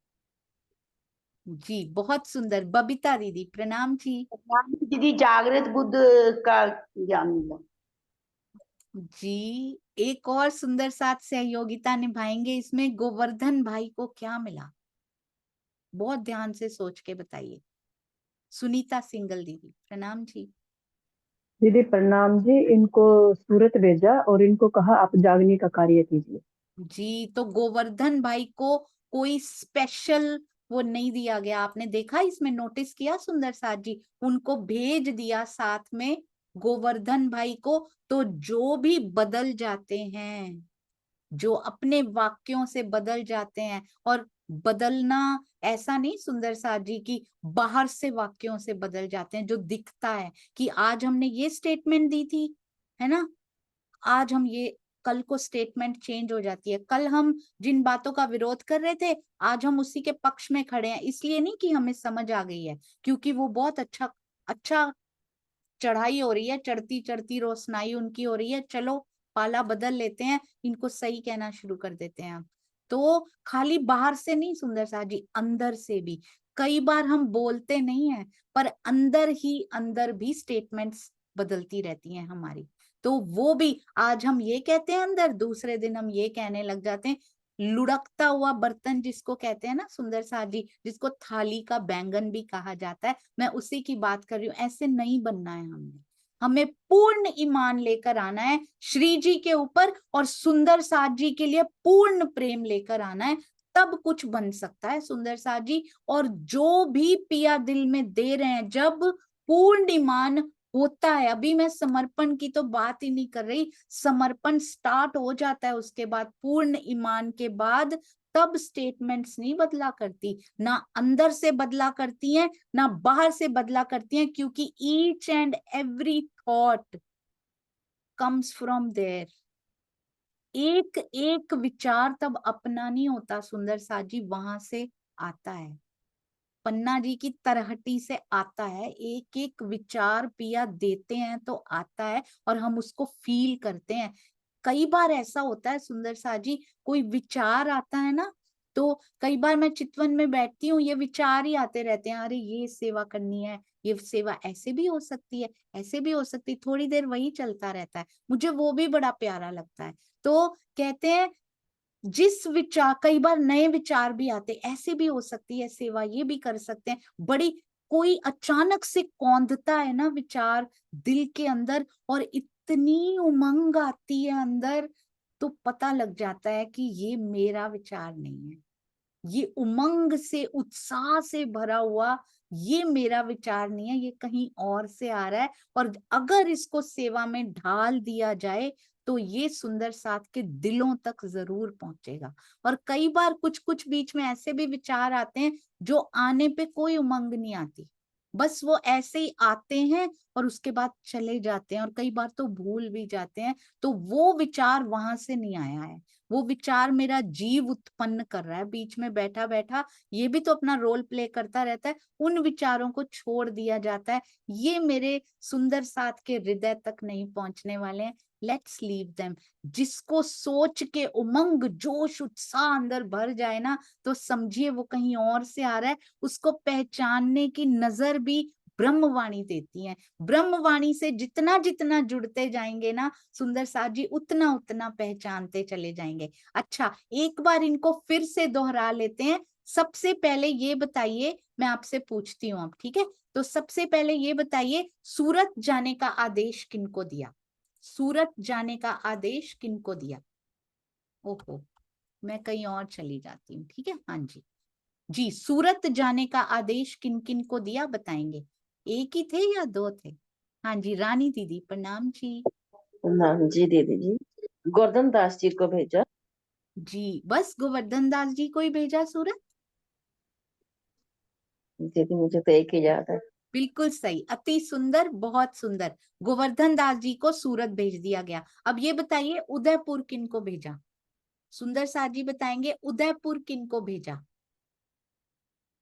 जी बहुत सुंदर। बबीता दीदी प्रणाम जी। दीदी जागृत बुद्ध का ज्ञान मिला। जी एक और सुंदर साथ सहयोगिता निभाएंगे इसमें, गोवर्धन भाई को क्या मिला? बहुत ध्यान से सोच के बताइए। सुनीता सिंगल दीदी प्रणाम जी। दीदी प्रणाम जी, इनको सूरत भेजा और इनको कहा आप जागने का कार्य कीजिए। जी तो गोवर्धन भाई को कोई स्पेशल वो नहीं दिया गया, आपने देखा इसमें नोटिस किया सुंदर साथ जी, उनको भेज दिया साथ में गोवर्धन भाई को। तो जो भी बदल जाते हैं, जो अपने वाक्यों से बदल जाते हैं, और बदलना ऐसा नहीं सुंदर साथ जी की बाहर से वाक्यों से बदल जाते हैं, जो दिखता है कि आज हमने ये स्टेटमेंट दी थी, है ना, आज हम ये, कल को स्टेटमेंट चेंज हो जाती है। कल हम जिन बातों का विरोध कर रहे थे, आज हम उसी के पक्ष में खड़े हैं। इसलिए नहीं कि हमें समझ आ गई है, क्योंकि वो बहुत अच्छा चढ़ाई हो रही है, चढ़ती चढ़ती रोशनाई उनकी हो रही है। चलो पाला बदल लेते हैं, इनको सही कहना शुरू कर देते हैं हम। तो खाली बाहर से नहीं सुंदर साथ जी, अंदर से भी कई बार हम बोलते नहीं है, पर अंदर ही अंदर भी स्टेटमेंट्स बदलती रहती हैं हमारी। तो वो भी आज हम ये कहते हैं अंदर, दूसरे दिन हम ये कहने लग जाते हैं। लुढ़कता हुआ बर्तन जिसको कहते हैं ना सुंदर साज जी, जिसको थाली का बैंगन भी कहा जाता है, मैं उसी की बात कर रही हूँ। ऐसे नहीं बनना है हमने, हमें पूर्ण ईमान लेकर आना है श्री जी के ऊपर, और सुंदर साज जी के लिए पूर्ण प्रेम लेकर आना है, तब कुछ बन सकता है सुंदर साज जी। और जो भी पिया दिल में दे रहे हैं, जब पूर्ण ईमान होता है, अभी मैं समर्पण की तो बात ही नहीं कर रही, समर्पण स्टार्ट हो जाता है उसके बाद, पूर्ण ईमान के बाद, तब स्टेटमेंट्स नहीं बदला करती, ना अंदर से बदला करती हैं, ना बाहर से बदला करती हैं, क्योंकि each and every thought comes from there. एक एक विचार तब अपना नहीं होता सुंदर साज जी, वहां से आता है, पन्ना जी की तरहटी से आता है। एक एक विचार पिया देते हैं तो आता है, और हम उसको फील करते हैं। कई बार ऐसा होता है सुंदर साज जी, कोई विचार आता है ना, तो कई बार मैं चितवन में बैठती हूँ, ये विचार ही आते रहते हैं, अरे ये सेवा करनी है, ये सेवा ऐसे भी हो सकती है, ऐसे भी हो सकती है, थोड़ी देर वही चलता रहता है, मुझे वो भी बड़ा प्यारा लगता है। तो कहते हैं जिस विचार, कई बार नए विचार भी आते, ऐसे भी हो सकती है सेवा, ये भी कर सकते हैं, बड़ी कोई अचानक से कौंधता है ना विचार दिल के अंदर, और इतनी उमंग आती है अंदर, तो पता लग जाता है कि ये मेरा विचार नहीं है, ये उमंग से उत्साह से भरा हुआ, ये मेरा विचार नहीं है, ये कहीं और से आ रहा है, और अगर इसको सेवा में ढाल दिया जाए तो ये सुंदर साथ के दिलों तक जरूर पहुंचेगा। और कई बार कुछ कुछ बीच में ऐसे भी विचार आते हैं जो आने पे कोई उमंग नहीं आती, बस वो ऐसे ही आते हैं और उसके बाद चले जाते हैं, और कई बार तो भूल भी जाते हैं। तो वो विचार वहां से नहीं आया है, वो विचार मेरा जीव उत्पन्न कर रहा है बीच में बैठा बैठा, ये भी तो अपना रोल प्ले करता रहता है, उन विचारों को छोड़ दिया जाता है, ये मेरे सुंदर साथ के हृदय तक नहीं पहुंचने वाले हैं, लेट्स लीव देम। जिसको सोच के उमंग जोश उत्साह अंदर भर जाए ना, तो समझिए वो कहीं और से आ रहा है, उसको पहचानने की नजर भी ब्रह्मवाणी देती है। ब्रह्मवाणी से जितना जितना जुड़ते जाएंगे ना सुंदर साथ जी, उतना उतना पहचानते चले जाएंगे। अच्छा, एक बार इनको फिर से दोहरा लेते हैं। सबसे पहले ये बताइए, मैं आपसे पूछती हूँ अब, ठीक है? तो सबसे पहले ये बताइए, सूरत जाने का आदेश किनको दिया? सूरत जाने का आदेश किनको दिया? ओहो, मैं कहीं और चली जाती हूँ, ठीक है? हाँ जी जी, सूरत जाने का आदेश किन किन को दिया बताएंगे? एक ही थे या दो थे? हाँ जी, रानी दीदी प्रणाम जी। प्रणाम जी दीदी जी। गोवर्धन दास जी को भेजा जी, बस गोवर्धन दास जी को ही भेजा सूरत? दीदी, मुझे तो एक ही याद है। बिल्कुल सही, अति सुंदर, बहुत सुंदर, गोवर्धन दास जी को सूरत भेज दिया गया। अब ये बताइए उदयपुर किन को भेजा? सुंदर साथ जी बताएंगे उदयपुर किन को भेजा?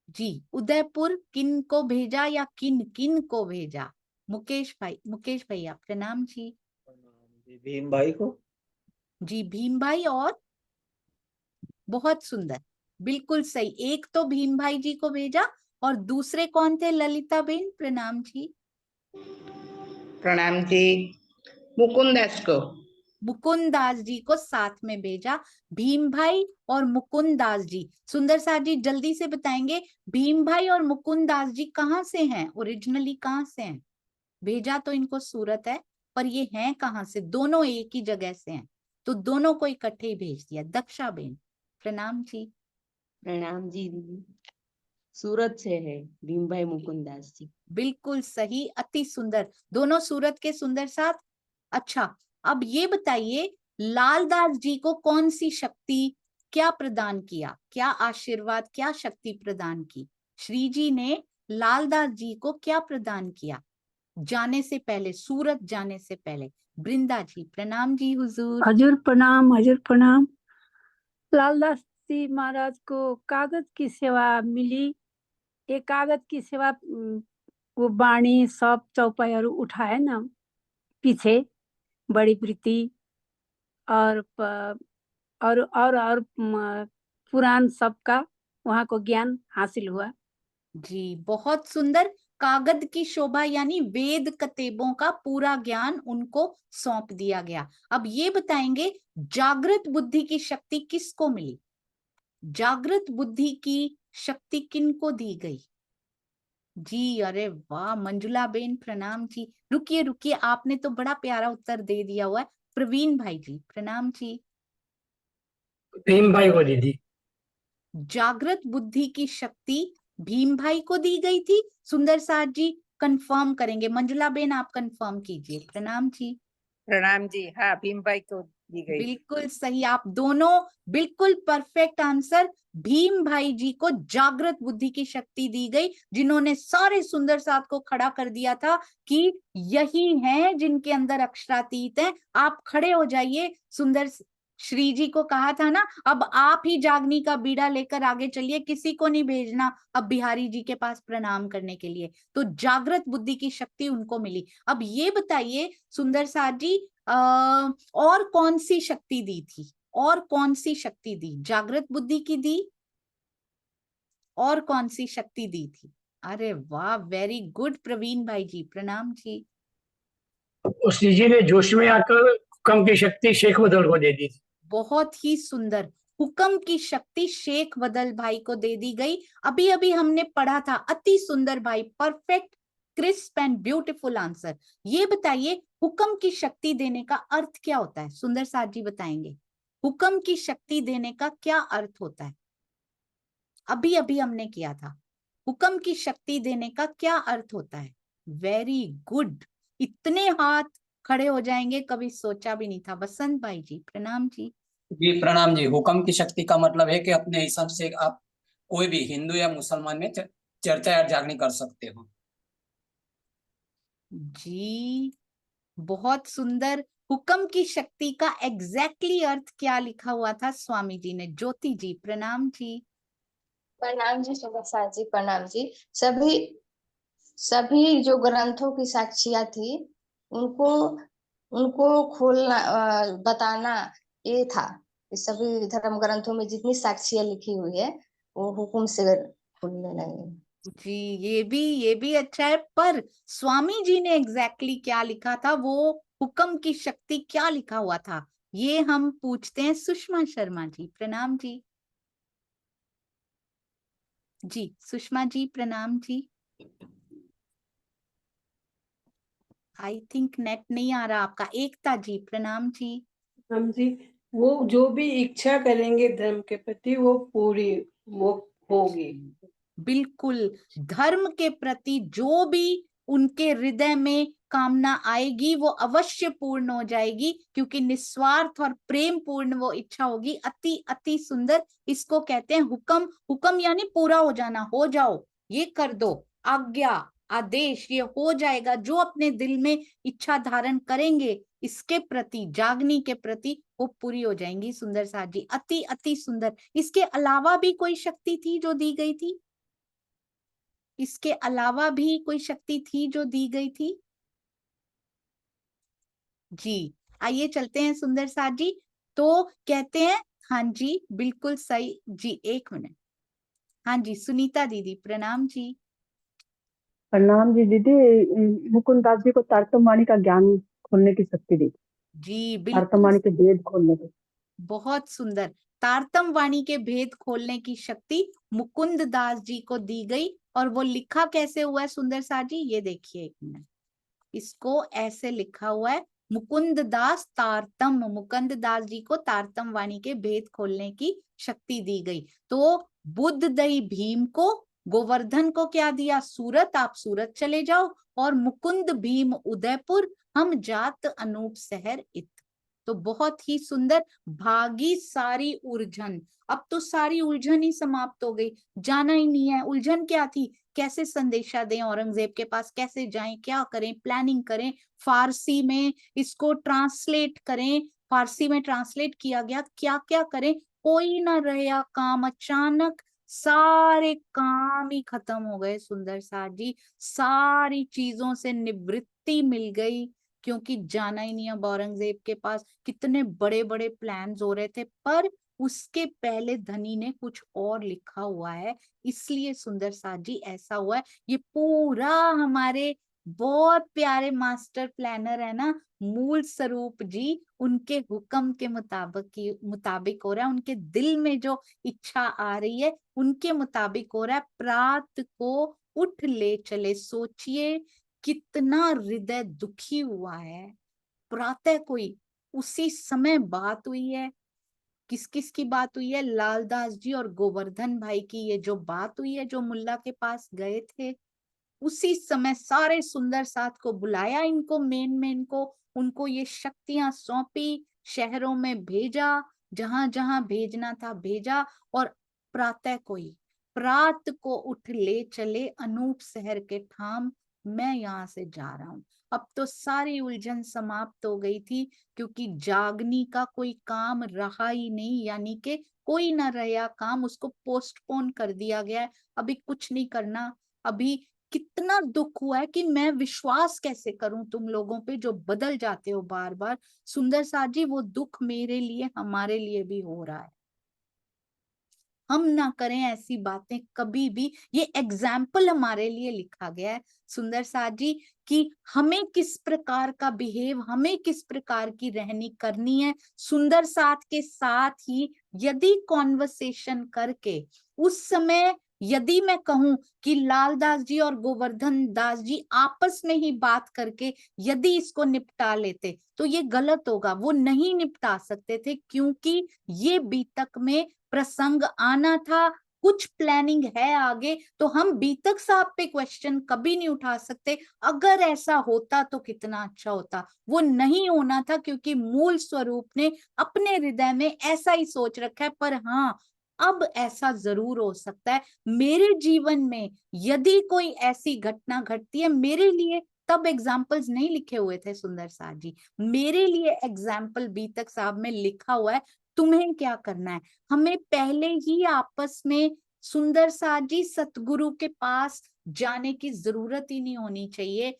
जी, उदयपुर किन को भेजा या किन किन को भेजा? मुकेश भाई, मुकेश भैया प्रणाम जी। भीम भाई को। जी, भीम भाई, और बहुत सुंदर, बिल्कुल सही, एक तो भीम भाई जी को भेजा, और दूसरे कौन थे? ललिता बेन प्रणाम जी। प्रणाम जी, मुकुंद दास को। मुकुंद दास जी को साथ में भेजा, भीम भाई और मुकुंद दास जी। सुंदर साथ जी जल्दी से बताएंगे, भीम भाई और मुकुंद दास जी कहाँ से हैं? ओरिजिनली कहाँ से हैं? भेजा तो इनको सूरत है, पर ये हैं कहाँ से? दोनों एक ही जगह से हैं, तो दोनों को इकट्ठे ही भेज दिया। दक्षा बेन प्रणाम जी। प्रणाम जी दीदी, सूरत से है भीम भाई मुकुंद दास जी। बिल्कुल सही, अति सुंदर, दोनों सूरत के सुंदर साथ। अच्छा, अब ये बताइए लालदास जी को कौन सी शक्ति, क्या प्रदान किया, क्या आशीर्वाद, क्या शक्ति प्रदान की? श्री जी ने लालदास जी को क्या प्रदान किया जाने से पहले, सूरत जाने से पहले? वृंदा जी प्रणाम जी हुजूर। हजूर प्रणाम, हजूर प्रणाम। लालदास जी महाराज को कागज की सेवा मिली। ये कागज की सेवा वो बाणी सब चौपाईहरू उठाए ना पीछे, बड़ी प्रीति और पुराण सबका वहाँ को ज्ञान हासिल हुआ। जी, बहुत सुंदर। कागद की शोभा यानी वेद कतेबों का पूरा ज्ञान उनको सौंप दिया गया। अब ये बताएंगे जागृत बुद्धि की शक्ति किसको मिली? जागृत बुद्धि की शक्ति किनको दी गई? जी, अरे वाह मंजुला बेन, प्रणाम जी। रुकिए रुकिए, आपने तो बड़ा प्यारा उत्तर दे दिया हुआ है। प्रवीण भाई जी, प्रणाम जी। भीम भाई को दीदी। जागृत बुद्धि की शक्ति भीम भाई को दी गई थी। सुंदर साथ जी कंफर्म करेंगे। मंजुला बेन आप कंफर्म कीजिए। प्रणाम जी। प्रणाम जी। हाँ, भीम भाई को दी गई। बिल्कुल सही, आप दोनों बिल्कुल परफेक्ट आंसर। भीम भाई जी को जागृत बुद्धि की शक्ति दी गई, जिन्होंने सारे सुंदर साथ को खड़ा कर दिया था कि यही हैं जिनके अंदर अक्षरातीत है। आप खड़े हो जाइए। सुंदर श्री जी को कहा था ना, अब आप ही जागनी का बीड़ा लेकर आगे चलिए, किसी को नहीं भेजना अब बिहारी जी के पास प्रणाम करने के लिए। तो जागृत बुद्धि की शक्ति उनको मिली। अब ये बताइए सुंदर साथ जी, और कौन सी शक्ति दी थी? और कौन सी शक्ति दी? जागृत बुद्धि की दी, और कौन सी शक्ति दी थी? अरे वाह, वेरी गुड प्रवीण भाई जी, प्रणाम जी। उस जी ने जोश में आकर हुक्म की शक्ति शेख बदल को दे दी थी। बहुत ही सुंदर, हुक्म की शक्ति शेख बदल भाई को दे दी गई। अभी अभी हमने पढ़ा था, अति सुंदर भाई, perfect crisp and beautiful answer. ये बताइए हुक्म की शक्ति देने का अर्थ क्या होता है? सुंदर साथ जी बताएंगे हुक्म की शक्ति देने का क्या अर्थ होता है? अभी अभी हमने किया था, हुक्म की शक्ति देने का क्या अर्थ होता है? वेरी गुड, इतने हाथ खड़े हो जाएंगे, कभी सोचा भी नहीं था। बसंत भाई जी, प्रणाम जी। जी प्रणाम जी। हुक्म की शक्ति का मतलब है कि अपने हिसाब से आप कोई भी हिंदू या मुसलमान में चर्चा या जागनी कर सकते हो। जी, बहुत सुंदर। हुक्म की शक्ति का एग्जैक्टली अर्थ क्या लिखा हुआ था स्वामी जी ने? ज्योति जी, प्रणाम जी। प्रणाम जी सुबह जी, प्रणाम जी। सभी सभी जो ग्रंथों की साक्षियां थी, उनको उनको खोलना बताना ये था कि सभी धर्म ग्रंथों में जितनी साक्षियां लिखी हुई है वो हुक्म से खुलने लगे। जी, ये भी अच्छा है, पर स्वामी जी ने एग्जैक्टली क्या लिखा था? वो हुक्म की शक्ति क्या लिखा हुआ था? ये हम पूछते हैं सुषमा शर्मा जी, प्रणाम जी। जी सुषमा जी, प्रणाम जी। आई थिंक नेट नहीं आ रहा आपका। एकता जी, प्रणाम जी। हम जी, वो जो भी इच्छा करेंगे धर्म के प्रति वो पूरी वो होगी। बिल्कुल, धर्म के प्रति जो भी उनके हृदय में कामना आएगी वो अवश्य पूर्ण हो जाएगी, क्योंकि निस्वार्थ और प्रेम पूर्ण वो इच्छा होगी। अति अति सुंदर, इसको कहते हैं हुक्म। हुक्म यानी पूरा हो जाना, हो जाओ, ये कर दो, आज्ञा, आदेश, ये हो जाएगा। जो अपने दिल में इच्छा धारण करेंगे इसके प्रति, जागनी के प्रति, वो पूरी हो जाएंगी। सुंदर साथ जी, अति अति सुंदर। इसके अलावा भी कोई शक्ति थी जो दी गई थी? इसके अलावा भी कोई शक्ति थी जो दी गई थी? जी, आइए चलते हैं सुंदर साथ जी। तो कहते हैं, हाँ जी बिल्कुल सही जी, एक मिनट। हाँ जी सुनीता दीदी, प्रणाम जी। प्रणाम जी दीदी। मुकुंद दास जी को तारतम्यवाणी का ज्ञान खोलने की शक्ति दी। जी बिल्कुल, तारतम्यवाणी के भेद खोलने की। बहुत सुंदर। तारतम वाणी के भेद खोलने की शक्ति मुकुंद दास जी को दी गई। और वो लिखा कैसे हुआ है सुंदर साथ जी? ये देखिए एक मिनट, इसको ऐसे लिखा हुआ है, मुकुंद दास तारतम। मुकुंद दास जी को तारतम वाणी के भेद खोलने की शक्ति दी गई। तो बुद्ध दई भीम को, गोवर्धन को क्या दिया? सूरत, आप सूरत चले जाओ, और मुकुंद भीम उदयपुर, हम जात अनूप शहर इत। तो बहुत ही सुंदर। भागी सारी उलझन, अब तो सारी उलझन ही समाप्त हो गई, जाना ही नहीं है। उलझन क्या थी? कैसे संदेशा दें औरंगजेब के पास, कैसे जाएं, क्या करें, प्लानिंग करें, फारसी में इसको ट्रांसलेट करें। फारसी में ट्रांसलेट किया गया, क्या क्या करें, कोई ना रहा काम। अचानक सारे काम ही खत्म हो गए सुंदर साथ जी, सारी चीजों से निवृत्ति मिल गई, क्योंकि जाना ही नहीं अब औरंगजेब के पास। कितने बड़े बड़े प्लान्स हो रहे थे, पर उसके पहले धनी ने कुछ और लिखा हुआ है, इसलिए सुंदर साथ जी ऐसा हुआ है। ये पूरा हमारे बहुत प्यारे मास्टर प्लानर है ना मूल स्वरूप जी, उनके हुक्म के मुताबिक हो रहा है, उनके दिल में जो इच्छा आ रही है उनके मुताबिक हो रहा है। प्रात को उठ ले चले, सोचिए कितना हृदय दुखी हुआ है। प्रातः कोई उसी समय बात हुई है, किस किस की बात हुई है? लालदास जी और गोवर्धन भाई की ये जो बात हुई है, जो मुल्ला के पास गए थे, उसी समय सारे सुंदर साथ को बुलाया, इनको मेन को, उनको ये शक्तियां सौंपी, शहरों में भेजा, जहां जहां भेजना था भेजा, और प्रातः प्रात को उठ ले चले अनूप शहर के ठाम, मैं यहाँ से जा रहा हूं। अब तो सारी उलझन समाप्त हो गई थी, क्योंकि जागनी का कोई काम रहा ही नहीं, यानी कि कोई ना रहा काम, उसको पोस्टपोन कर दिया गया है। अभी कुछ नहीं करना। अभी कितना दुख हुआ है कि मैं विश्वास कैसे करूं तुम लोगों पे जो बदल जाते हो बार बार। सुंदर साथ जी, वो दुख मेरे लिए, हमारे लिए भी हो रहा है। हम ना करें ऐसी बातें कभी भी। ये एग्जाम्पल हमारे लिए लिखा गया है सुंदर साथ जी कि हमें किस प्रकार का बिहेव, हमें किस प्रकार की रहनी करनी है। सुंदर साथ के साथ ही यदि कॉन्वर्सेशन करके, उस समय यदि मैं कहूं कि लालदास जी और गोवर्धन दास जी आपस में ही बात करके यदि इसको निपटा लेते तो ये गलत होगा। वो नहीं निपटा सकते थे, क्योंकि ये बीतक में प्रसंग आना था, कुछ प्लानिंग है आगे, तो हम बीतक साहब पे क्वेश्चन कभी नहीं उठा सकते। अगर ऐसा होता तो कितना अच्छा होता। वो नहीं होना था, क्योंकि मूल स्वरूप ने अपने हृदय में ऐसा ही सोच रखा है। पर हाँ, अब ऐसा जरूर हो सकता है मेरे जीवन में, यदि कोई ऐसी घटना घटती है मेरे लिए, तब एग्जाम्पल्स नहीं लिखे हुए थे सुंदर साथ जी, मेरे लिए एग्जाम्पल बीतक साहब में लिखा हुआ है। तुम्हें क्या करना है? हमें पहले ही आपस में सुंदर साथ जी सतगुरु के पास जाने की जरूरत ही नहीं होनी चाहिए।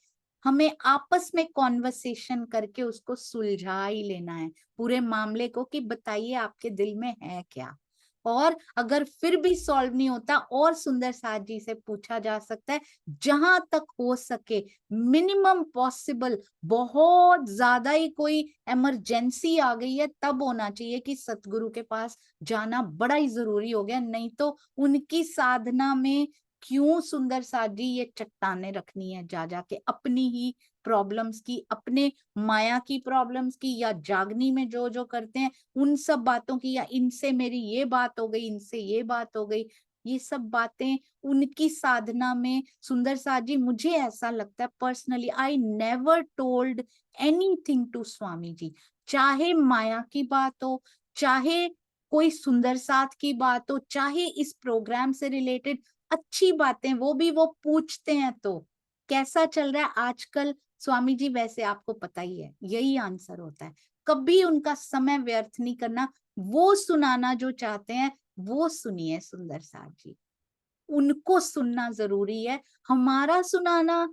हमें आपस में कॉन्वर्सेशन करके उसको सुलझा ही लेना है पूरे मामले को, कि बताइए आपके दिल में है क्या। और अगर फिर भी सॉल्व नहीं होता, और सुंदर साथ जी से पूछा जा सकता है, जहां तक हो सके मिनिमम पॉसिबल। बहुत ज्यादा ही कोई इमरजेंसी आ गई है तब होना चाहिए कि सतगुरु के पास जाना बड़ा ही जरूरी हो गया, नहीं तो उनकी साधना में क्यों सुंदर साथ जी ये चट्टाने रखनी है जा जाके, अपनी ही प्रॉब्लम्स की, अपने माया की प्रॉब्लम्स की, या जागनी में जो जो करते हैं उन सब बातों की, या इनसे मेरी ये बात हो गई, इनसे ये बात हो गई, ये सब बातें उनकी साधना में। सुंदर साथ जी, मुझे ऐसा लगता है personally, I never told anything to Swami ji, चाहे माया की बात हो, चाहे कोई सुंदर साथ की बात हो, चाहे इस प्रोग्राम से रिलेटेड अच्छी बातें, वो भी वो पूछते हैं तो कैसा चल रहा है आजकल स्वामी जी, वैसे आपको पता ही है यही आंसर होता है। कभी उनका समय व्यर्थ नहीं करना, वो सुनाना जो चाहते हैं वो सुनिए सुंदर साथ जी, उनको सुनना जरूरी है। हमारा सुनाना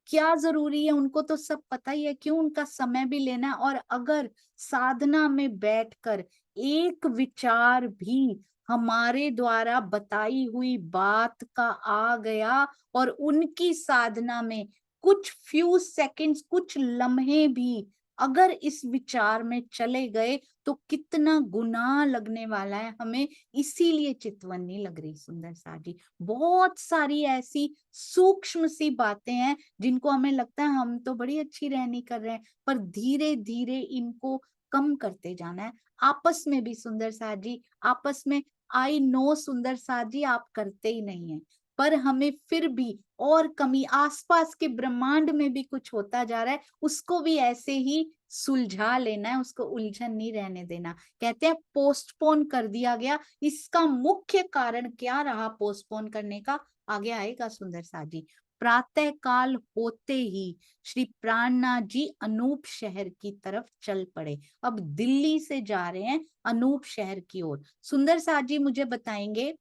क्या जरूरी है, उनको तो सब पता ही है, क्यों उनका समय भी लेना है। और अगर साधना में बैठकर एक विचार भी हमारे द्वारा बताई हुई बात का आ गया, और उनकी साधना में कुछ फ्यू सेकंड्स, कुछ लम्हे भी अगर इस विचार में चले गए, तो कितना गुनाह लगने वाला है हमें। इसीलिए चितवन नहीं लग रही सुंदर साथ जी। बहुत सारी ऐसी सूक्ष्म सी बातें हैं जिनको हमें लगता है हम तो बड़ी अच्छी रहनी कर रहे हैं, पर धीरे धीरे इनको कम करते जाना है। आपस में भी सुंदर साथ जी, आपस में, आई नो सुंदर साथ जी आप करते ही नहीं है, पर हमें फिर भी और कमी, आसपास के ब्रह्मांड में भी कुछ होता जा रहा है, उसको भी ऐसे ही सुलझा लेना है, उसको उलझन नहीं रहने देना। कहते हैं पोस्टपोन कर दिया गया, इसका मुख्य कारण क्या रहा पोस्टपोन करने का, आगे आएगा सुंदर साथ जी। प्रातः काल होते ही श्री प्राणनाथ जी अनूप शहर की तरफ चल पड़े। अब दिल्ली से जा रहे हैं अनूप शहर की ओर। सुंदर साथ जी मुझे बताएंगे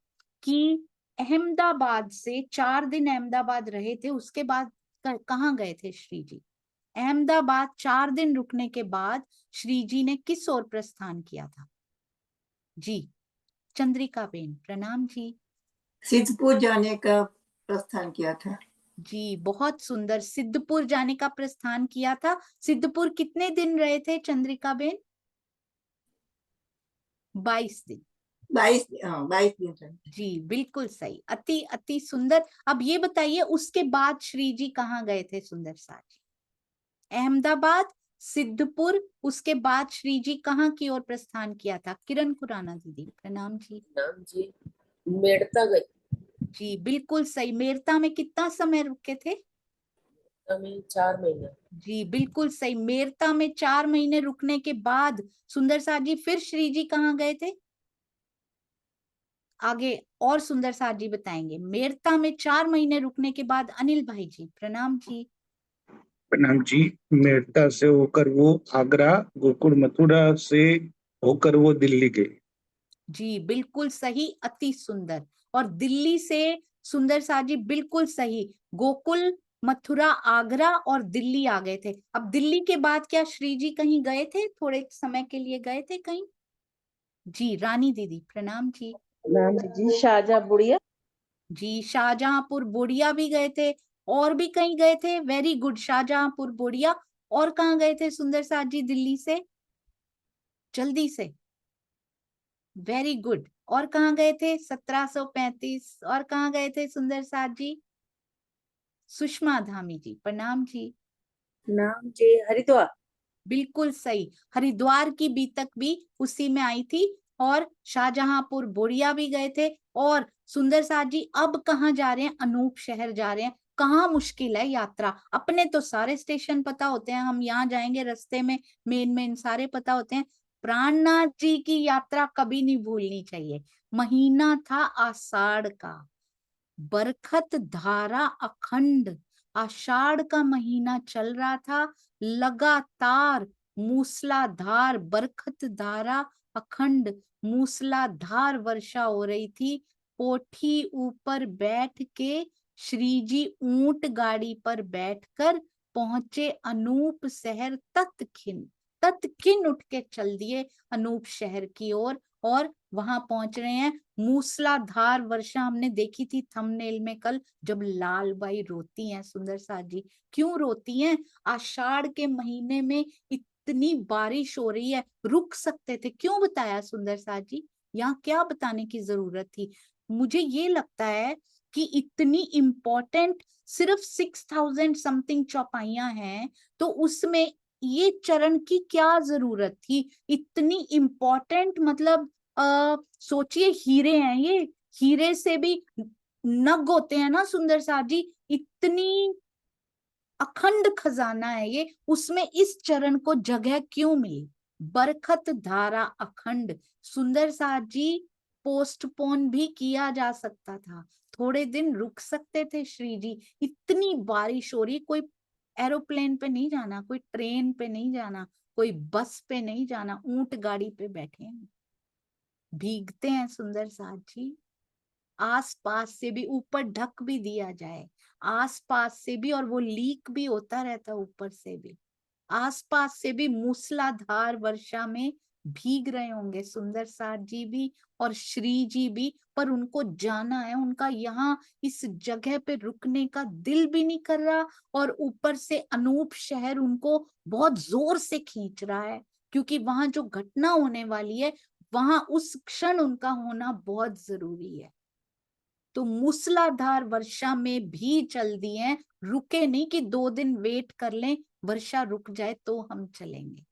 कि अहमदाबाद से 4 दिन अहमदाबाद रहे थे, उसके बाद कहाँ गए थे श्री जी? अहमदाबाद 4 दिन रुकने के बाद श्री जी ने किस ओर प्रस्थान किया था? जी चंद्रिका बेन प्रणाम जी। सिद्धपुर जाने का प्रस्थान किया था। जी बहुत सुंदर, सिद्धपुर जाने का प्रस्थान किया था। सिद्धपुर कितने दिन रहे थे चंद्रिका बेन? 22 दिन। 22 दिन रहे। जी बिल्कुल सही, अति अति सुंदर। अब ये बताइए उसके बाद श्री जी कहाँ गए थे सुंदर साथ जी? अहमदाबाद, सिद्धपुर, उसके बाद श्री जी कहाँ की ओर प्रस्थान किया था? किरण खुराना दीदी प्रणाम जी। प्रणाम जी, मेड़ता गए। जी बिल्कुल सही। मेरता में कितना समय रुके थे? हमें 4 महीने। जी बिल्कुल सही। मेरता में 4 महीने रुकने के बाद सुंदर साथ जी फिर श्री जी कहाँ गए थे? आगे और सुंदर साथ जी बताएंगे। मेरता में 4 महीने रुकने के बाद अनिल भाई जी प्रणाम जी। प्रणाम जी, मेरठा से होकर वो आगरा, गोकुल मथुरा से होकर वो दिल्ली गए। जी बिल्कुल सही, अति सुंदर। और दिल्ली से सुंदर साथ जी बिल्कुल सही, गोकुल मथुरा आगरा और दिल्ली आ गए थे। अब दिल्ली के बाद क्या श्री जी कहीं गए थे? थोड़े समय के लिए गए थे कहीं? जी रानी दीदी प्रणाम जी। प्रणाम जी, शाहजहाँ बुढ़िया। जी शाहजहांपुर बोडिया भी गए थे, और भी कहीं गए थे? वेरी गुड, शाहजहांपुर बोडिया। और कहाँ गए थे सुंदर साथ जी दिल्ली से? जल्दी से, वेरी गुड। और कहाँ गए थे? 1735। और कहाँ गए थे सुंदर साथ जी? सुषमा धामी जी प्रणाम जी। प्रणाम जी, हरिद्वार। बिल्कुल सही, हरिद्वार की बीतक भी उसी में आई थी। और शाहजहांपुर बोरिया भी गए थे। और सुंदर साथ जी अब कहाँ जा रहे हैं? अनूप शहर जा रहे हैं। कहाँ मुश्किल है यात्रा? अपने तो सारे स्टेशन पता होते हैं, हम यहाँ जाएंगे रास्ते में मेन सारे पता होते हैं। प्राणनाथ जी की यात्रा कभी नहीं भूलनी चाहिए। महीना था आषाढ़ का, बरखत धारा अखंड, आषाढ़ का महीना चल रहा था, लगातार मूसलाधार बरखत धारा अखंड मूसलाधार वर्षा हो रही थी। पोठी ऊपर बैठ के श्री जी ऊंट गाड़ी पर बैठकर पहुंचे अनूप शहर। तत्खिन उठ के चल दिए अनूप शहर की ओर, और वहां पहुंच रहे हैं। मूसलाधार वर्षा हमने देखी थी थंबनेल में कल, जब लाल बाई रोती हैं सुंदर साथ जी। क्यों रोती हैं? आषाढ़ के महीने में इतनी बारिश हो रही है, रुक सकते थे, क्यों बताया सुंदर साथ जी? यहाँ क्या बताने की जरूरत थी? मुझे ये लगता है कि इतनी इम्पोर्टेंट सिर्फ 6000 समथिंग चौपाइयां हैं, तो उसमें ये चरण की क्या जरूरत थी? इतनी इम्पोर्टेंट, मतलब सोचिए हीरे हैं ये, हीरे से भी नग होते हैं ना सुंदर साथ जी, इतनी अखंड खजाना है ये, उसमें इस चरण को जगह क्यों मिली? बरखत धारा अखंड सुंदर साथ जी, पोस्टपोन भी किया जा सकता था, थोड़े दिन रुक सकते थे श्री जी। इतनी बारिश हो रही, कोई एरोप्लेन पे नहीं जाना, कोई ट्रेन पे नहीं जाना, कोई बस पे नहीं जाना, ऊंट गाड़ी पे बैठे हैं, भीगते हैं सुंदर साथ जी। आस पास से भी, ऊपर ढक भी दिया जाए, आस पास से भी, और वो लीक भी होता रहता ऊपर से भी, आस पास से भी मूसलाधार वर्षा में भीग रहे होंगे सुंदर साथ जी भी और श्री जी भी। पर उनको जाना है, उनका यहाँ इस जगह पे रुकने का दिल भी नहीं कर रहा, और ऊपर से अनूप शहर उनको बहुत जोर से खींच रहा है, क्योंकि वहां जो घटना होने वाली है, वहां उस क्षण उनका होना बहुत जरूरी है। तो मूसलाधार वर्षा में भी चल दिए हैं, रुके नहीं कि 2 दिन वेट कर लें, वर्षा रुक जाए तो हम चलेंगे।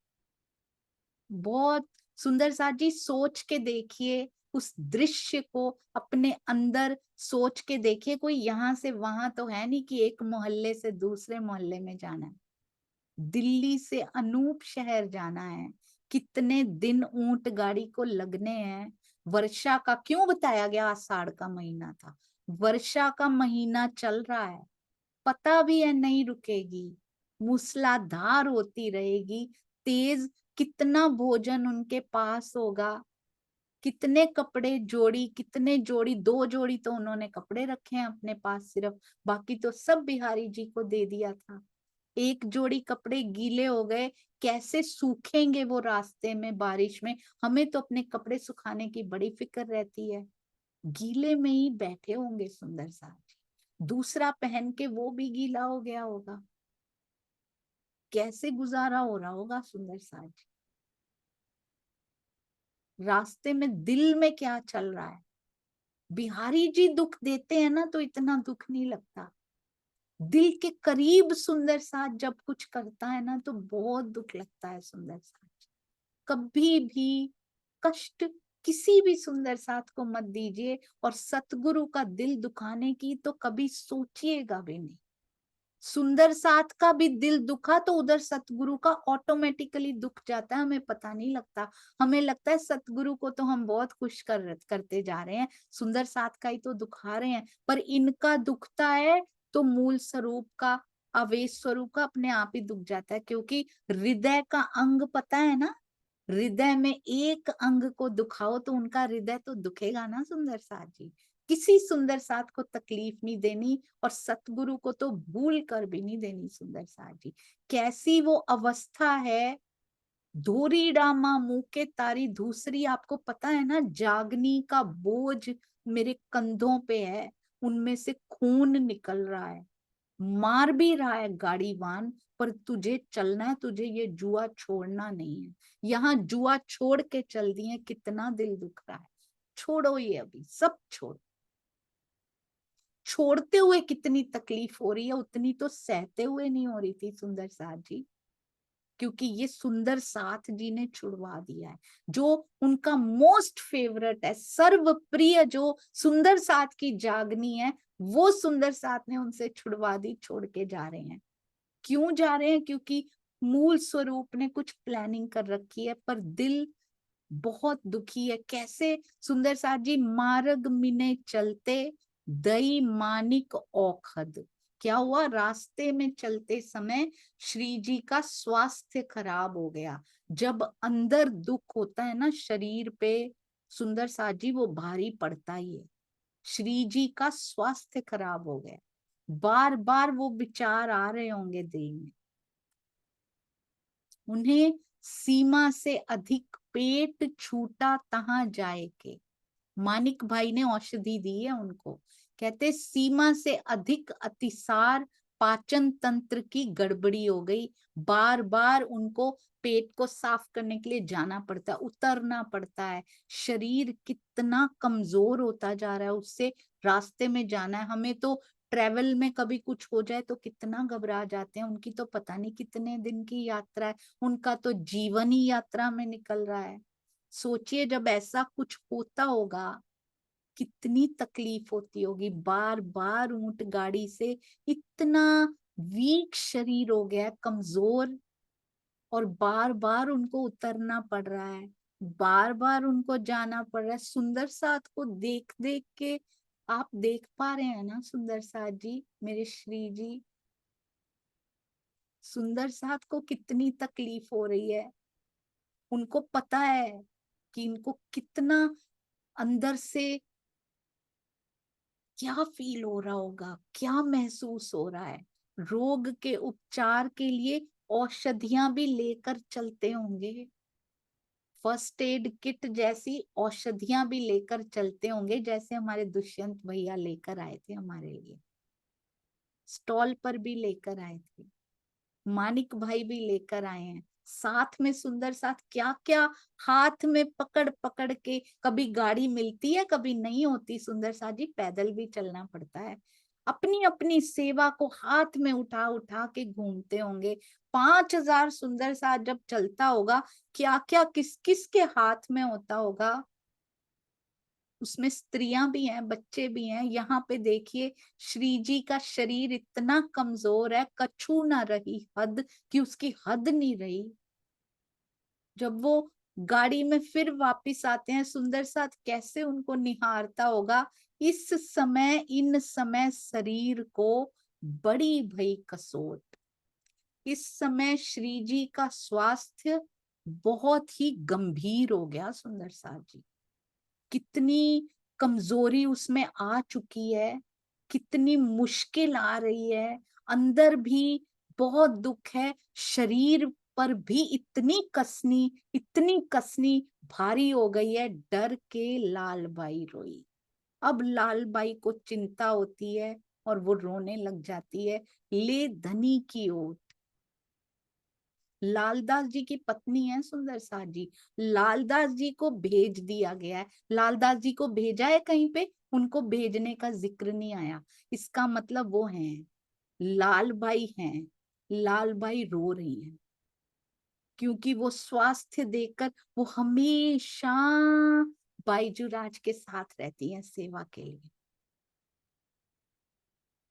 बहुत सुंदर साथ जी, सोच के देखिए उस दृश्य को, अपने अंदर सोच के देखिए। कोई यहाँ से वहां तो है नहीं कि एक मोहल्ले से दूसरे मोहल्ले में जाना है, दिल्ली से अनूप शहर जाना है, कितने दिन ऊंट गाड़ी को लगने हैं। वर्षा का क्यों बताया गया? आषाढ़ का महीना था, वर्षा का महीना चल रहा है, पता भी है नहीं रुकेगी, मूसलाधार होती रहेगी, तेज। कितना भोजन उनके पास होगा, कितने कपड़े जोड़ी, कितने जोड़ी, 2 जोड़ी तो उन्होंने कपड़े रखे हैं अपने पास सिर्फ, बाकी तो सब बिहारी जी को दे दिया था। एक जोड़ी कपड़े गीले हो गए, कैसे सूखेंगे वो रास्ते में बारिश में। हमें तो अपने कपड़े सुखाने की बड़ी फिक्र रहती है, गीले में ही बैठे होंगे सुंदर साथ जी। दूसरा पहन के वो भी गीला हो गया होगा, कैसे गुजारा हो रहा होगा सुंदर साथ जी। रास्ते में दिल में क्या चल रहा है। बिहारी जी दुख देते हैं ना तो इतना दुख नहीं लगता, दिल के करीब सुंदर साथ जब कुछ करता है ना तो बहुत दुख लगता है सुंदर साथ। कभी भी कष्ट किसी भी सुंदर साथ को मत दीजिए, और सतगुरु का दिल दुखाने की तो कभी सोचिएगा भी नहीं। सुंदर साथ का भी दिल दुखा तो उधर सतगुरु का ऑटोमेटिकली दुख जाता है, हमें पता नहीं लगता। हमें लगता है सतगुरु को तो हम बहुत खुश करते जा रहे हैं, सुंदर साथ का ही तो दुखा रहे हैं, पर इनका दुखता है तो मूल स्वरूप का, आवेश स्वरूप का अपने आप ही दुख जाता है। क्योंकि हृदय का अंग पता है ना, हृदय में एक अंग को दुखाओ तो उनका हृदय तो दुखेगा ना सुंदर साथ जी। किसी सुंदर साथ को तकलीफ नहीं देनी, और सतगुरु को तो भूल कर भी नहीं देनी सुंदर साथ जी। कैसी वो अवस्था है, धोरी डामा मुंह के तारी दूसरी। आपको पता है ना, जागनी का बोझ मेरे कंधों पे है, उनमें से खून निकल रहा है, मार भी रहा है गाड़ीवान, पर तुझे चलना है, तुझे ये जुआ छोड़ना नहीं है। यहाँ जुआ छोड़ के चल दिए, कितना दिल दुख रहा है। छोड़ो ये, अभी सब छोड़ो। छोड़ते हुए कितनी तकलीफ हो रही है, उतनी तो सहते हुए नहीं हो रही थी सुंदर साथ जी, क्योंकि ये सुंदर साथ जी ने छुड़वा दिया है। जो उनका मोस्ट फेवरेट है, सर्व प्रिय जो सुंदर साथ की जागनी है, वो सुंदर साथ ने उनसे छुड़वा दी, छोड़ के जा रहे हैं। क्यों जा रहे हैं? क्योंकि मूल स्वरूप ने कुछ प्लानिंग कर रखी है, पर दिल बहुत दुखी है। कैसे सुंदर साथ जी, मार्ग मिने चलते दई मानिक औखद। क्या हुआ? रास्ते में चलते समय श्री जी का स्वास्थ्य खराब हो गया। जब अंदर दुख होता है ना शरीर पे सुंदर साथ जी, वो भारी पड़ता ही है। श्री जी का स्वास्थ्य खराब हो गया, बार बार वो विचार आ रहे होंगे दिल में। उन्हें सीमा से अधिक पेट छूटा तहां जाए के। मानिक भाई ने औषधि दी है उनको, कहते सीमा से अधिक अतिसार, पाचन तंत्र की गड़बड़ी हो गई। बार बार उनको पेट को साफ करने के लिए जाना पड़ता है, उतरना पड़ता है। शरीर कितना कमजोर होता जा रहा है, उससे रास्ते में जाना है। हमें तो ट्रेवल में कभी कुछ हो जाए तो कितना घबरा जाते हैं, उनकी तो पता नहीं कितने दिन की यात्रा है, उनका तो जीवन ही यात्रा में निकल रहा है। सोचिए जब ऐसा कुछ होता होगा कितनी तकलीफ होती होगी। बार बार ऊंट गाड़ी से, इतना वीक शरीर हो गया, कमजोर, और बार बार उनको उतरना पड़ रहा है, बार बार उनको जाना पड़ रहा है। सुंदर साथ को देख देख के आप देख पा रहे हैं ना सुंदर साथ जी, मेरे श्री जी, सुंदर साथ को कितनी तकलीफ हो रही है। उनको पता है कि इनको कितना अंदर से क्या फील हो रहा होगा, क्या महसूस हो रहा है। रोग के उपचार के लिए औषधियां भी लेकर चलते होंगे, फर्स्ट एड किट जैसी औषधियां भी लेकर चलते होंगे, जैसे हमारे दुष्यंत भैया लेकर आए थे हमारे लिए, स्टॉल पर भी लेकर आए थे, मानिक भाई भी लेकर आए हैं। साथ में सुंदर साथ क्या क्या हाथ में पकड़ पकड़ के, कभी गाड़ी मिलती है कभी नहीं होती सुंदर साथ जी, पैदल भी चलना पड़ता है। अपनी अपनी सेवा को हाथ में उठा उठा के घूमते होंगे। 5000 सुंदर साथ जब चलता होगा, क्या क्या किस किस के हाथ में होता होगा। उसमें स्त्रियां भी हैं, बच्चे भी हैं। यहाँ पे देखिए श्री जी का शरीर इतना कमजोर है, कछू ना रही हद, कि उसकी हद नहीं रही। जब वो गाड़ी में फिर वापस आते हैं, सुंदर साथ कैसे उनको निहारता होगा। इस समय इन समय शरीर को बड़ी भई कसोट। इस समय श्री जी का स्वास्थ्य बहुत ही गंभीर हो गया सुंदर साथ जी। कितनी कमजोरी उसमें आ चुकी है, कितनी मुश्किल आ रही है, अंदर भी बहुत दुख है, शरीर पर भी इतनी कसनी भारी हो गई है, डर के लालबाई रोई। अब लालबाई को चिंता होती है और वो रोने लग जाती है। ले धनी की ओट, लालदास जी की पत्नी है सुंदर साज जी, लालदास जी को भेज दिया गया है। लालदास जी को भेजा है कहीं पे, उनको भेजने का जिक्र नहीं आया। इसका मतलब वो हैं, लालबाई हैं। लालबाई रो रही हैं क्योंकि वो स्वास्थ्य देकर वो हमेशा बाईजूराज के साथ रहती हैं सेवा के लिए।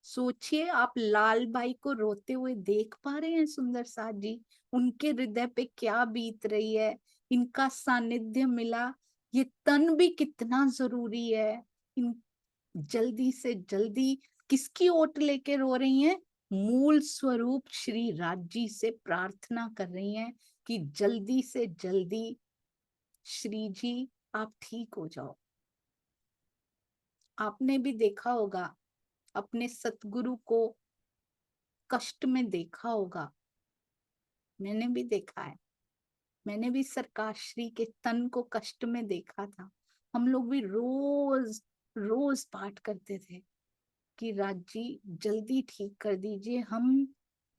सोचिए, आप लालबाई को रोते हुए देख पा रहे हैं सुंदर साज जी, उनके हृदय पे क्या बीत रही है। इनका सानिध्य मिला, ये तन भी कितना जरूरी है। इन जल्दी से जल्दी किसकी ओट लेके रो रही हैं? मूल स्वरूप श्री राज जी से प्रार्थना कर रही हैं कि जल्दी से जल्दी श्री जी आप ठीक हो जाओ। आपने भी देखा होगा, अपने सतगुरु को कष्ट में देखा होगा, मैंने भी देखा है। मैंने भी सरकार श्री के तन को कष्ट में देखा था। हम लोग भी रोज रोज पाठ करते थे कि राज जी जल्दी ठीक कर दीजिए हम,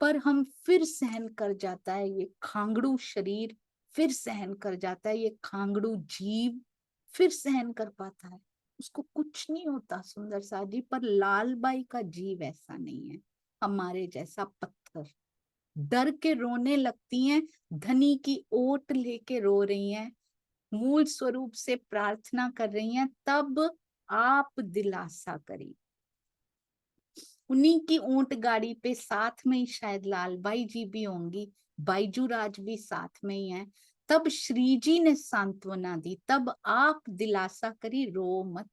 पर हम फिर सहन कर जाता है ये खांगड़ू शरीर, फिर सहन कर जाता है ये खांगड़ू जीव, फिर सहन कर पाता है, उसको कुछ नहीं होता सुंदर साज जी। पर लालबाई का जीव ऐसा नहीं है, हमारे जैसा पत्थर। डर के रोने लगती हैं, धनी की ओट लेके रो रही हैं, मूल स्वरूप से प्रार्थना कर रही हैं, तब आप दिलासा करिए। उन्हीं की ऊंट गाड़ी पे साथ में ही शायद लालबाई जी भी होंगी, बाईजूराज भी साथ में ही है। तब श्री जी ने सांत्वना दी, तब आप दिलासा करी, रो मत,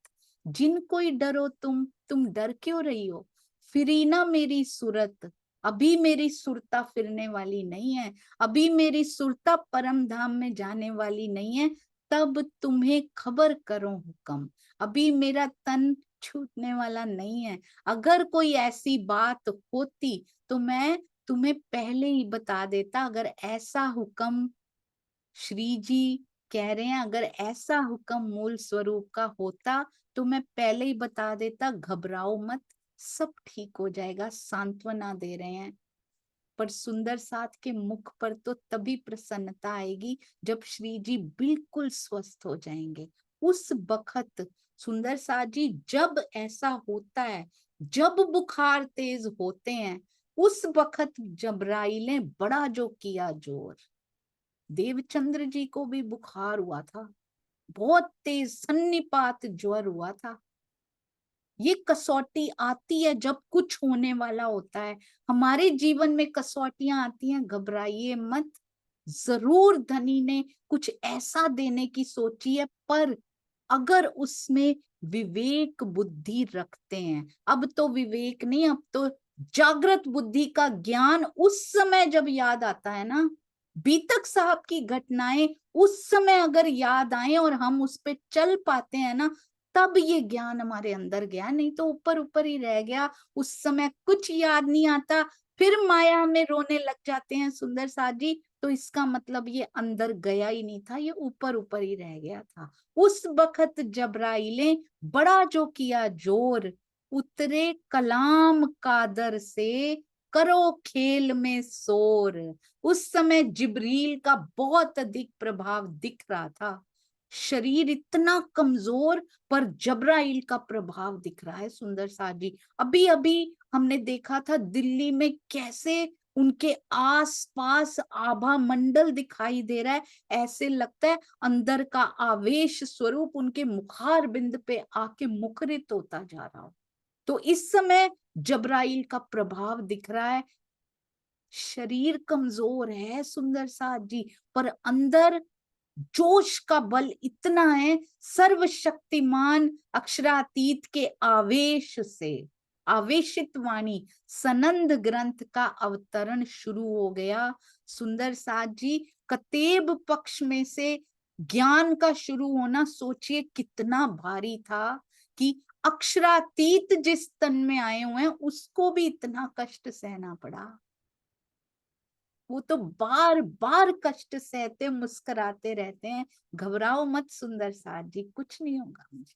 जिन कोई डरो तुम डर क्यों रही हो? फिरी ना मेरी सूरत, अभी मेरी सुरता फिरने वाली नहीं है, अभी मेरी सुरता परम धाम में जाने वाली नहीं है। तब तुम्हें खबर करो हुक्म, अभी मेरा तन छूटने वाला नहीं है। अगर कोई ऐसी बात होती तो मैं तुम्हें पहले ही बता देता। अगर ऐसा हुक्म, श्री जी कह रहे हैं, अगर ऐसा हुक्म मूल स्वरूप का होता तो मैं पहले ही बता देता। घबराओ मत, सब ठीक हो जाएगा, सांत्वना दे रहे हैं। पर सुंदर साथ के मुख पर तो तभी प्रसन्नता आएगी जब श्री जी बिल्कुल स्वस्थ हो जाएंगे। उस बखत सुंदर साथ जी, जब ऐसा होता है, जब बुखार तेज होते हैं, उस बखत जबराइल ने बड़ा जो किया जोर। देवचंद्र जी को भी बुखार हुआ था, बहुत तेज सन्निपात ज्वर हुआ था। ये कसौटी आती है जब कुछ होने वाला होता है। हमारे जीवन में कसौटियां आती हैं, घबराइए मत, जरूर धनी ने कुछ ऐसा देने की सोची है, पर अगर उसमें विवेक बुद्धि रखते हैं, अब तो विवेक नहीं, अब तो जागृत बुद्धि का ज्ञान उस समय जब याद आता है ना, बीतक साहब की घटनाएं उस समय अगर याद आए और हम उस पे चल पाते हैं ना, तब ये ज्ञान हमारे अंदर गया, नहीं तो ऊपर ऊपर ही रह गया। उस समय कुछ याद नहीं आता, फिर माया में रोने लग जाते हैं सुंदर साथ जी, तो इसका मतलब ये अंदर गया ही नहीं था, ये ऊपर ऊपर ही रह गया था। उस बखत जबराइले बड़ा जो किया जोर, उतरे कलाम कादर से, करो खेल में शोर। उस समय जिब्रील का बहुत अधिक प्रभाव दिख रहा था। शरीर इतना कमजोर, पर जबराइल का प्रभाव दिख रहा है सुंदर साथ जी। अभी अभी हमने देखा था दिल्ली में कैसे उनके आसपास आभा मंडल दिखाई दे रहा है, ऐसे लगता है अंदर का आवेश स्वरूप उनके मुखार बिंद पे आके मुखरित होता जा रहा हो। तो इस समय जबराइल का प्रभाव दिख रहा है। शरीर कमजोर है सुंदर साथ जी, पर अंदर जोश का बल इतना है, सर्वशक्तिमान अक्षरातीत के आवेश से आवेशित वाणी सनंद ग्रंथ का अवतरण शुरू हो गया। सुंदर साथ जी, कतेब पक्ष में से ज्ञान का शुरू होना, सोचिए कितना भारी था कि अक्षरातीत जिस तन में आए हुए हैं उसको भी इतना कष्ट सहना पड़ा। वो तो बार बार कष्ट सहते मुस्कुराते रहते हैं। घबराओ मत सुंदर साथ जी, कुछ नहीं होगा मुझे।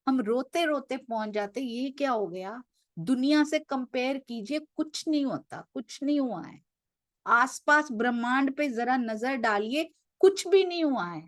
हम रोते रोते पहुंच जाते, ये क्या हो गया, दुनिया से कंपेयर कीजिए, कुछ नहीं होता, कुछ नहीं हुआ है। आसपास ब्रह्मांड पे जरा नजर डालिए, कुछ भी नहीं हुआ है।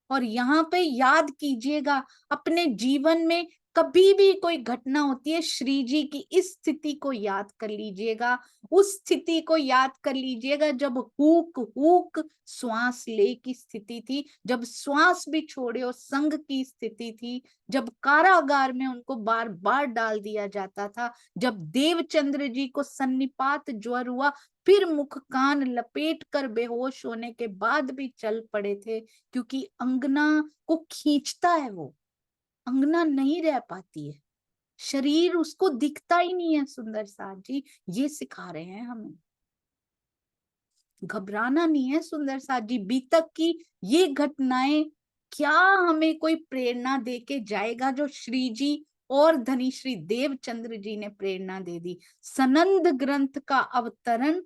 और यहाँ पे याद कीजिएगा, अपने जीवन में कभी भी कोई घटना होती है, श्री जी की इस स्थिति को याद कर लीजिएगा, उस स्थिति को याद कर लीजिएगा जब हुक हुक श्वास ले की स्थिति थी, जब श्वास भी छोड़े और संग की स्थिति थी, जब कारागार में उनको बार बार डाल दिया जाता था, जब देवचंद्र जी को सन्निपात ज्वर हुआ, फिर मुख कान लपेट कर बेहोश होने के बाद भी चल पड़े थे, क्योंकि अंगना को खींचता है, वो अंगना नहीं रह पाती है, शरीर उसको दिखता ही नहीं है। सुंदर साथ जी ये सिखा रहे हैं हमें, घबराना नहीं है। सुंदर साथ जी बीतक की ये घटनाएं क्या हमें कोई प्रेरणा दे के जाएगा, जो श्री जी और धनी श्री देवचंद्र जी ने प्रेरणा दे दी। सनंद ग्रंथ का अवतरण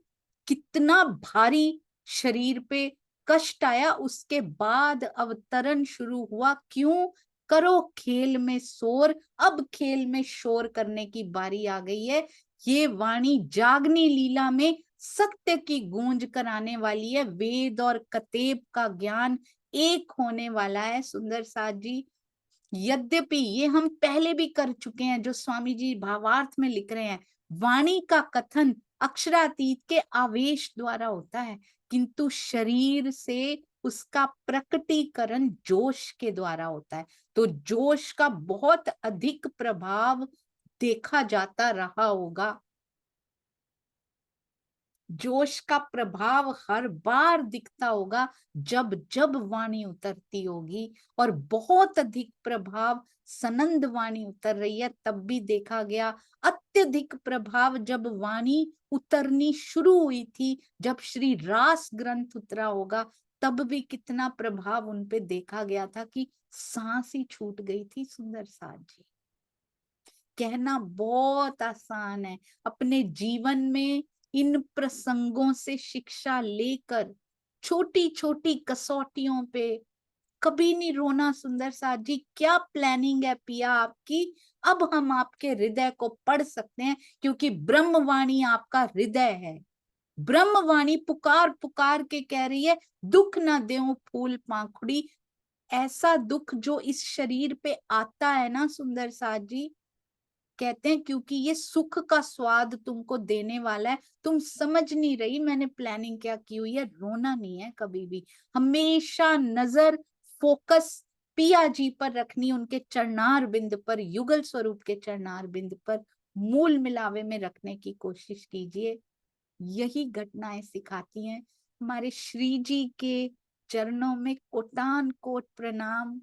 कितना भारी, शरीर पे कष्ट आया, उसके बाद अवतरण शुरू हुआ। क्यों? करो खेल में शोर, अब खेल में शोर करने की बारी आ गई है। ये वाणी जागनी लीला में सत्य की गूंज कराने वाली है। वेद और कतेब का ज्ञान एक होने वाला है। सुंदर साथ जी यद्यपि ये हम पहले भी कर चुके हैं, जो स्वामी जी भावार्थ में लिख रहे हैं, वाणी का कथन अक्षरातीत के आवेश द्वारा होता है, किंतु शरीर से उसका प्रकटीकरण जोश के द्वारा होता है। तो जोश का बहुत अधिक प्रभाव देखा जाता रहा होगा, जोश का प्रभाव हर बार दिखता होगा जब जब वाणी उतरती होगी, और बहुत अधिक प्रभाव सनंद वाणी उतर रही है तब भी देखा गया। अत्यधिक प्रभाव जब वाणी उतरनी शुरू हुई थी, जब श्री रास ग्रंथ उतरा होगा, तब भी कितना प्रभाव उनपे देखा गया था कि सांस ही छूट गई थी। सुंदर साथ जी कहना बहुत आसान है, अपने जीवन में इन प्रसंगों से शिक्षा लेकर छोटी छोटी कसौटियों पे कभी नहीं रोना। सुंदर साथ जी क्या प्लानिंग है पिया आपकी, अब हम आपके हृदय को पढ़ सकते हैं, क्योंकि ब्रह्मवाणी आपका हृदय है। ब्रह्मवाणी पुकार पुकार के कह रही है, दुख ना देऊं फूल पाखुड़ी। ऐसा दुख जो इस शरीर पे आता है ना सुंदर साथ जी, कहते हैं क्योंकि ये सुख का स्वाद तुमको देने वाला है, तुम समझ नहीं रही मैंने प्लानिंग क्या की हुई है। रोना नहीं है कभी भी, हमेशा नजर फोकस पिया जी पर रखनी, उनके चरणार बिंद पर, युगल स्वरूप के चरणार बिंद पर मूल मिलावे में रखने की कोशिश कीजिए। यही घटनाएं सिखाती हैं। हमारे श्री जी के चरणों में कोटान कोट प्रणाम,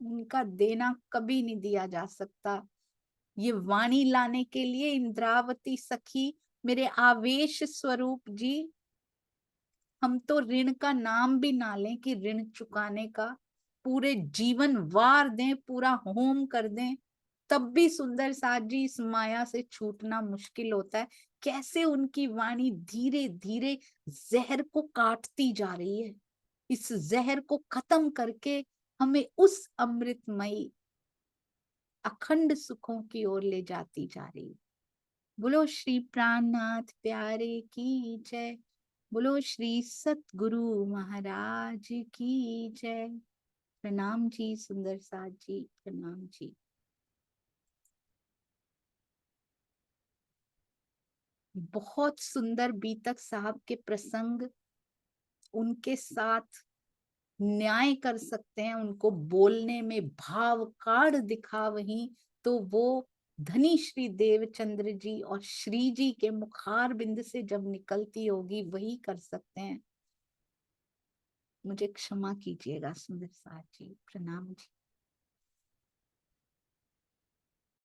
उनका देना कभी नहीं दिया जा सकता। ये वाणी लाने के लिए इंद्रावती सखी, मेरे आवेश स्वरूप जी, हम तो ऋण का नाम भी ना लें कि ऋण चुकाने का, पूरे जीवन वार दें, पूरा होम कर दें, तब भी सुंदर साथ जी इस माया से छूटना मुश्किल होता है। कैसे उनकी वाणी धीरे धीरे जहर को काटती जा रही है, इस जहर को खत्म करके हमें उस अमृतमयी अखंड सुखों की ओर ले जाती जा रही है। बोलो श्री प्राणनाथ प्यारे की जय, बोलो श्री सतगुरु महाराज की जय। प्रणाम जी सुंदर साथ जी, प्रणाम जी। बहुत सुंदर बीतक साहब के प्रसंग, उनके साथ न्याय कर सकते हैं, उनको बोलने में भाव काढ़ दिखा वही तो वो धनी श्री देवचंद्र जी और श्री जी के मुखार बिंद से जब निकलती होगी वही कर सकते हैं। मुझे क्षमा कीजिएगा सुंदर साथ जी, प्रणाम जी।